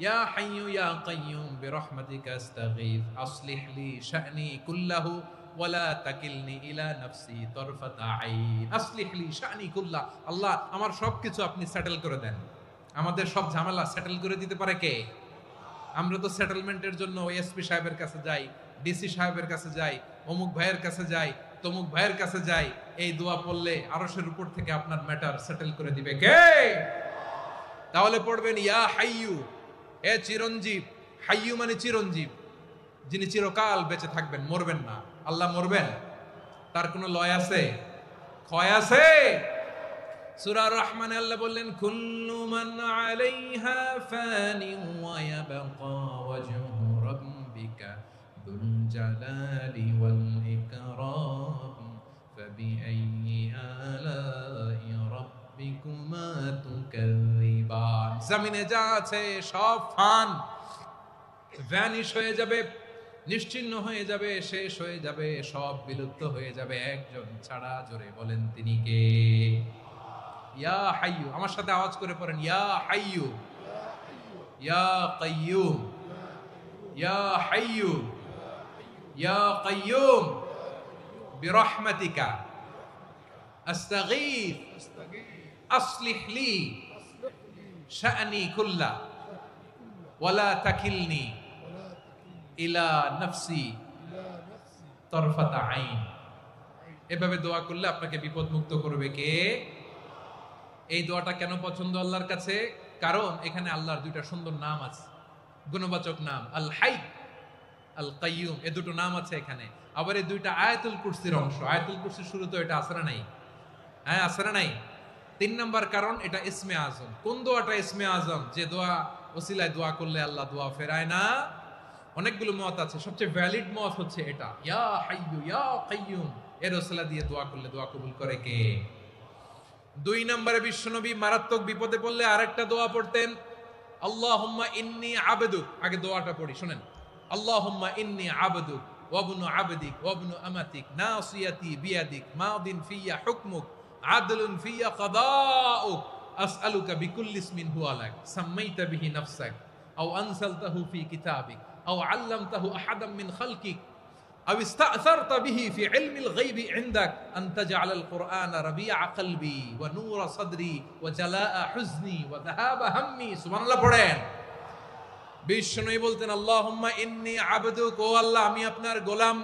ইয়া হাইয়ু ইয়া কাইয়ুম বিরহমাতিকা আস্তাগীথ আসলিহ লি শা'নি কুল্লাহু ওয়ালা তাকিলনি ইলা নাফসি তারফাতা আইন। আসলিহ লি শা'নি কুল্লাহ, আল্লাহ আমার সবকিছু আপনি সেটেল করে দেন। আমাদের সব ঝামেলা সেটেল করে দিতে পারে কে? আমরা তো সেটেলমেন্টের জন্য এসপি সাহেবের কাছে যাই, ডিসি সাহেবের কাছে যাই, অমুক ভাইয়ের কাছে যাই, তমুক ভাইয়ের কাছে যাই। এই দোয়া পড়লে আরশের উপর থেকে আপনার ম্যাটার সেটেল করে দিবে কে? তাহলে পড়বেন ইয়া হাইয়ু, এ চিরঞ্জীব। হাইয়ু মানে চিরঞ্জীব, যিনি চিরকাল বেঁচে থাকবেন, মরবেন না। আল্লাহ মরবেন? তার কোনো লয় আছে? ক্ষয় আছে? সূরা রহমানে আল্লাহ বললেন কুল্লু মান আলাইহা ফানি ওয়া ইয়াবকা ওয়াজহু রাব্বিকা যুল জালালি ওয়াল ইকরাম ফাবিআইয়ি আলাই রাব্বিকুমা তুকাযযিবান। জমিনে যা আছে সব ফান, ভ্যানিশ হয়ে যাবে, নিশ্চিহ্ন হয়ে যাবে, শেষ হয়ে যাবে, সব বিলুপ্ত হয়ে যাবে, একজন ছাড়া। জোরে বলেন তিনি কে? ইয়া হাইয়ু, আমার সাথে আওয়াজ করে পড়েন, ইয়া হাইয়ু, ইয়া কাইয়ুম, ইয়া হাইয়ু, ইয়া কাইয়ুম বিরহমাতিকা আস্তাগীথ আসলিহ লি শা'নি কুল্লা ওয়ালা তাকিলনি ইলা নাফসি তরফাতা আইন। এভাবে দোয়া করলে আপনাকে বিপদ মুক্ত করবে কে? এই দোয়াটা কেন পছন্দ আল্লাহর কাছে? কারণ এখানে আল্লাহর দুইটা সুন্দর নাম আছে, গুণবাচক নাম, আল হাই, আল কাইয়ুম, এই দুটো নাম আছে এখানে। আবার এই দুইটা আয়াতুল কুরসির অংশ। আয়াতুল কুরসির শুরুতে এটা আছে না নাই? হ্যাঁ, আছে না নাই? 3 নাম্বার কারণ এটা ইসমে আজম। কোন দোয়াটা ইসমে আজম? যে দোয়া ওসিলায় দোয়া করলে আল্লাহ দোয়া ফেরায় না। অনেকগুলো মত আছে, সবচেয়ে ভ্যালিড মত হচ্ছে এটা, ইয়া হাইয়ু ইয়া কাইয়ুম, এর ওসিলা দিয়ে দোয়া করলে দোয়া কবুল করে কে? 2 নম্বরে বিশ্বনবী মারাত্মক বিপদে পড়লে আরেকটা দোয়া পড়তেন, আল্লাহুম্মা ইন্নী আবদুক। আগে দোয়াটা পড়ি, শুনেন। আল্লাহুম্মা ইন্নী আবদুক ওয়া ইবনু আবদিক ওয়া ইবনু আমাতিক নাসিয়াতি বিয়াদিক মাদিন ফিয়া হুকমুক আদলুন ফিয়া কাদাউক আসআলুকা বিকুল্লি ইসমিন হুয়া লাক সাম্মাইতা বিহি নাফসাক আও আনসালতাহু ফি কিতাবিক আও আল্লামতাহু আহাদাম মিন খালকিক আও ইস্তা'সারতা বিহি ফি ইলমিল গায়বি ইনদাক আন তাজআলাল কুরআনা রাবিআ কলবি ওয়া নূরা সাদরি ওয়া জালাআ হুজনি ওয়া যাহাবা হাম্মি। সুবহানাল্লাহ পড়েন। বিষ্ণুই বলতেন, আল্লাহুম্মা ইন্নী আবদুক, ও আল্লাহ আমি আপনার গোলাম,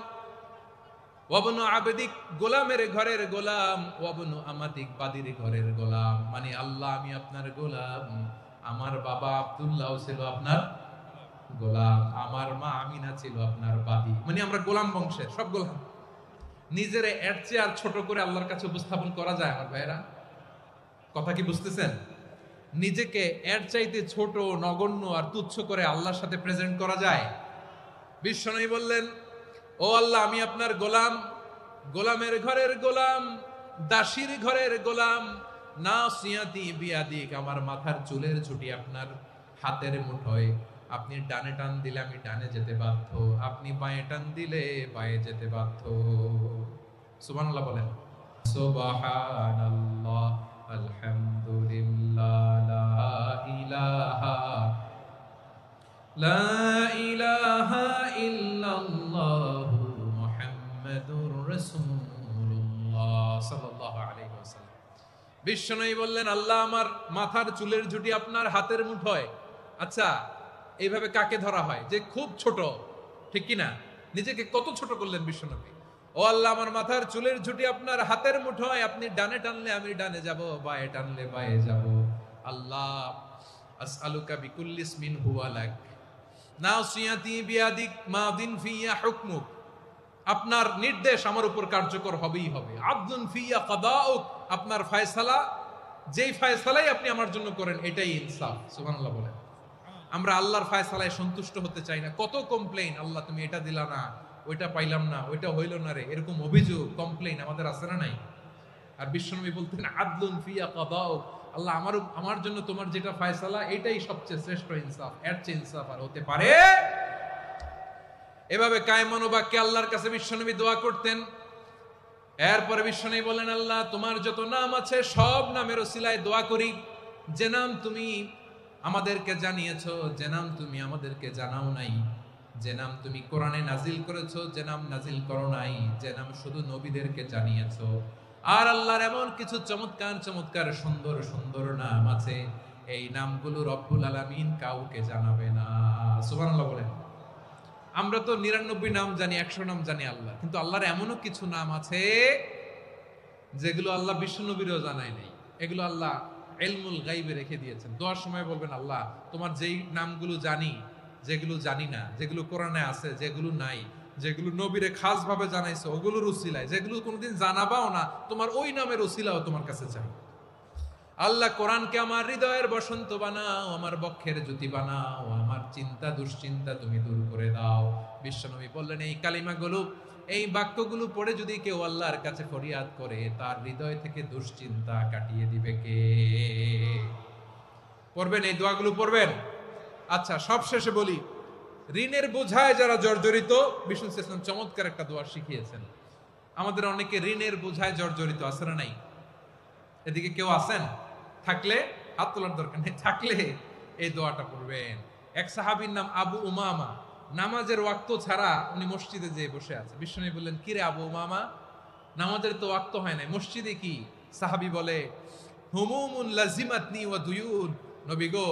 ওয়া ইবনু আবদিক, গোলামের ঘরের গোলাম, ওয়া ইবনু আমাতিক, বাদীর ঘরের গোলাম। মানে আল্লাহ আমি আপনার গোলাম, আমার বাবা আব্দুল্লাহ ছিল আপনার গোলাম, আমার মা আমিনা ছিল আপনার বাদী। মানে আমরা গোলাম বংশের, সব গোলাম। নিজের এর চেয়ে আর ছোট করে আল্লাহর কাছে উপস্থাপন করা যায় আমার ভাইরা? কথা কি বুঝতেছেন? নিজেকে এর চাইতে ছোট, নগণ্য আর তুচ্ছ করে আল্লাহর সাথে প্রেজেন্ট করা যায়? বিশ্বনবী বললেন, ও আল্লাহ আমি আপনার গোলাম, গোলামের ঘরের গোলাম, দাসীর ঘরের গোলাম, নাসিয়াতি বিয়াদিক, আমার মাথার চুলের ছুটি আপনার হাতের মুঠোয়। আপনি ডানে টান দিলে আমি ডানে যেতে বাধ্য, আপনি বাঁয়ে টান দিলে বাঁয়ে যেতে বাধ্য। সুবহানাল্লাহ বলেন। সুবহানাল্লাহ আলহামদুলিল্লাহ লা ইলাহা ইল্লাল্লাহু মুহাম্মাদুর রাসূলুল্লাহ সাল্লাল্লাহু আলাইহি ওয়াসাল্লাম। বিশ্বনবী বললেন, আল্লাহ আমার মাথার চুলের ঝুঁটি আপনার হাতের মুঠোয়। আচ্ছা, এইভাবে কাকে ধরা হয়? যে খুব ছোট, ঠিক কি না? নিজেকে কত ছোট করলেন বিশ্বনবী। ও আল্লাহ আমার মাথার চুলের ঝুঁটি আপনার হাতের মুঠোয়, আপনি ডানে টানলে আমি ডানে যাব, বাঁয়ে টানলে বাঁয়ে যাব। আল্লাহ আসআলুকা বিকুল্লি ইসমিন হুয়া লাক নাসিয়াতি বিয়াদিক মাদিন ফিয়া হুকমুক, আপনার নির্দেশ আমার উপর কার্যকর হবেই হবে। আদলুন ফিয়া কাদাউক, আপনার ফয়সালা, যেই ফয়সালাই আপনি আমার জন্য করেন এটাই ইনসাফ। সুবহানাল্লাহ বলেন। আমরা আল্লাহর ফয়সালায় সন্তুষ্ট হতে চাই না। কত কমপ্লেইন, আল্লাহ তুমি এটা দিলা না, ওইটা পাইলাম না, ওইটা হইল না রে, এরকম অভিযোগ, কমপ্লেইন আমাদের আছে না নাই? আর বিশ্বনবী বলতেন, আদলুন ফিয়া কাদাউক, আল্লাহ আমার জন্য তোমার যেটা ফয়সালা এটাই সবচেয়ে শ্রেষ্ঠ ইনসাফ, এর চেয়ে ইনসাফ আর হতে পারে? এভাবে কায়মান বাক্যে আল্লাহর কাছে বিশ্বনবী দোয়া করতেন। এরপরে বিশ্বনবী বলেন, আল্লাহ তোমার যত নাম আছে সব নামের ওসিলায় দোয়া করি, যে নাম তুমি আমাদেরকে জানিয়েছো, যে নাম তুমি আমাদেরকে জানাও নাই, যে নাম তুমি কোরআনে নাজিল করেছো, যে নাম নাজিল করো নাই, যে নাম শুধু নবীদেরকে জানিয়েছো। আর আল্লাহর এমন কিছু চমৎকার চমৎকার সুন্দর সুন্দর নাম আছে, এই নামগুলো রব্বুল আলামিন কাউকে জানাবে না। সুবহানাল্লাহ বলেন। আমরা তো 99 নাম জানি, 100 নাম জানি আল্লাহ, কিন্তু আল্লাহর এমনও কিছু নাম আছে যেগুলো আল্লাহ বিশ্বনবীরও জানায় নাই। এগুলো আল্লাহ ইলমুল গায়বে রেখে দিয়েছেন। দোয়ার সময় বলবেন, আল্লাহ তোমার যেই নামগুলো জানি, যেগুলো জানি না, যেগুলো কোরআনে আছে, যেগুলো নাই, যেগুলো নবীরে খাস ভাবে জানাইছো ওগুলোর উসিলায়, যেগুলো কোনোদিন জানাবাও না, তোমার ওই নামের উসিলাও তোমার কাছে চাই। আল্লাহ কোরআনকে আমার হৃদয়ের বসন্ত বানাও, আমার বক্ষের জ্যোতি বানাও, আমার চিন্তা দুশ্চিন্তা তুমি দূর করে দাও। বিশ্বনবী বললেন, এই কালিমাগুলো, এই বাক্যগুলো পড়ে যদি কেউ আল্লাহর কাছে ফরিয়াদ করে, তার হৃদয় থেকে দুশ্চিন্তা কাটিয়ে দিবে কে? পড়বেন, এই দোয়াগুলো পড়বেন। আচ্ছা, সব শেষে বলি, ঋণের বোঝায় যারা জর্জরিত, বিষ্ণু ইসলাম চমৎকার একটা দোয়া শিখিয়েছেন। আমাদের অনেকে ঋণের বোঝায় জর্জরিত আছে না নাই? এদিকে কেউ আছেন? থাকলে হাত তোলার দরকার নেই, থাকলে এই দোয়াটা পড়বেন। এক সাহাবীর নাম আবু উমামা, নামাজের ওয়াক্ত ছাড়া উনি মসজিদে যেয়ে বসে আছে। বিশ্বনবী বললেন, কি রে আবু উমামা, নামাজের তো ওয়াক্ত হয় না, মসজিদে কি? সাহাবী বলে, হুমুমুন লাজিমাতনি ওয়া দুয়ুন, নবী গো,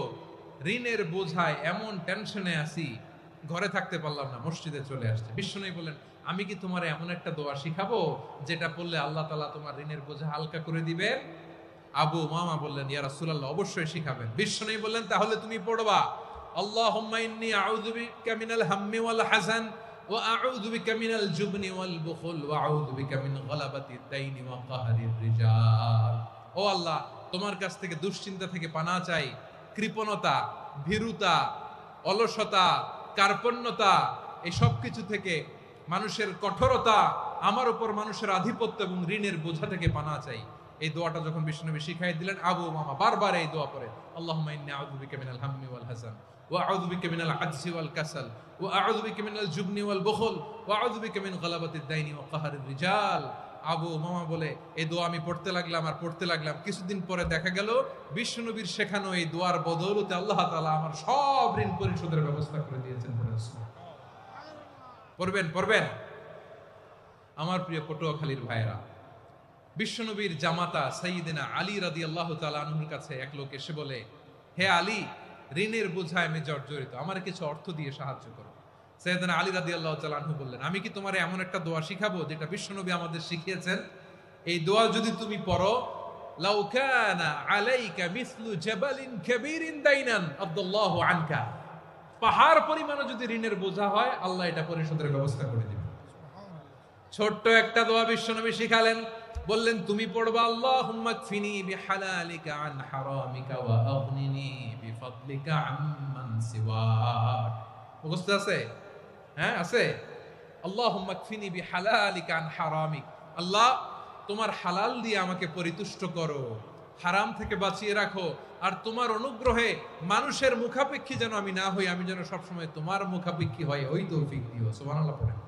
ঋণের বোঝায় এমন টেনশনে আছি, ঘরে থাকতে পারলাম না, মসজিদে চলে আসছে। বিশ্বনবী বলেন, আমি কি তোমার এমন একটা দোয়া শিখাবো যেটা পড়লে আল্লাহ তাআলা তোমার ঋণের বোঝা হালকা করে দিবেন? আবু উমামা বললেন, ইয়া রাসূলুল্লাহ, অবশ্যই শিখাবেন। বিশ্বনবী বললেন, তাহলে তুমি পড়বা, আল্লাহুম্মা ইন্নী আউযু বিকা মিনাল হাম্মি ওয়াল হাযান ওয়া আউযু বিকা মিনাল জুবনি ওয়াল বুখল ওয়া আউযু বিকা মিন গলাবাতিদ দাইনি ওয়া কাহরির রিজাল। ও আল্লাহ, তোমার কাছ থেকে দুশ্চিন্তা থেকে পানাহ চাই, কৃপণতা, ভীরুতা, অলসতা, কার্পণ্যতা, এই সব কিছু থেকে, মানুষের কঠোরতা, আমার উপর মানুষের আধিপত্য এবং ঋণের বোঝা থেকে পানাহ চাই। এই দোয়াটা যখন বিশ্বনবী শিখাই দিলেন, আবু উমামা বারবার এই দোয়া পড়ে, আল্লাহুম্মা ইন্নী আউযু বিকা মিনাল হাম্মি ওয়াল হাযান ওয়া আউযু বিকা মিনাল আজজি ওয়াল কাসাল ওয়া আউযু বিকা মিনাল জুবনি ওয়াল বুখল ওয়া আউযু বিকা মিন গলাবাতিদ দাইনি ওয়া কাহরির রিজাল। আবু উমামা বলে, এই দোয়া আমি পড়তে লাগলাম আর পড়তে লাগলাম, কিছুদিন পরে দেখা গেল বিশ্বনবীর শেখানো এই দোয়ার বদৌলতে আল্লাহ তাআলা আমার সব ঋণ পরিশোধের ব্যবস্থা করে দিয়েছেন। পড়বেন পড়বেন। আমার প্রিয় পটুয়াখালীর ভাইয়েরা, বিশ্বনবীর জামাতা সাইয়্যিদিনা আলী রাদিয়াল্লাহু তাআলা আনহুর কাছে এক লোক এসে বলে, হে আলী, ঋণের বোঝায় আমি জর্জরিত, আমার কিছু অর্থ দিয়ে সাহায্য করো। সাইয়্যিদিনা আলী রাদিয়াল্লাহু তাআলা আনহু বললেন, আমি কি তোমারে এমন একটা দোয়া শিখাবো যেটা বিশ্বনবী আমাদের শিখিয়েছেন? এই দোয়া যদি তুমি পড়ো, লাউ কানা আলাইকা মিসলু জাবালিন কাবীরিন দাইনান আদাল্লাহু আনকা, পাহাড় পরিমাণও যদি ঋণের বোঝা হয়, আল্লাহ এটা পরিশোধের ব্যবস্থা করে দিবেন। ছোট্ট একটা দোয়া বিশ্বনবী শিখালেন, বললেন, তুমি পড়বা, আল্লাহুম্মা কফিনি বিহালালিকা আন হারামিকা ওয়া আগনিনি বিফাদলিকা আম্মান সিওয়াক। মুখস্থ আছে? হ্যাঁ আছে। আল্লাহুম্মা কফিনি বিহালালিকা আন হারামিক, আল্লাহ তোমার হালাল দিয়ে আমাকে পরিতুষ্ট করো, হারাম থেকে বাঁচিয়ে রাখো, আর তোমার অনুগ্রহে মানুষের মুখাপেক্ষী যেন আমি না হই, আমি যেন সবসময় তোমার মুখাপেক্ষী হই, ওই তৌফিক দিও। সুবহানাল্লাহ পড়েন।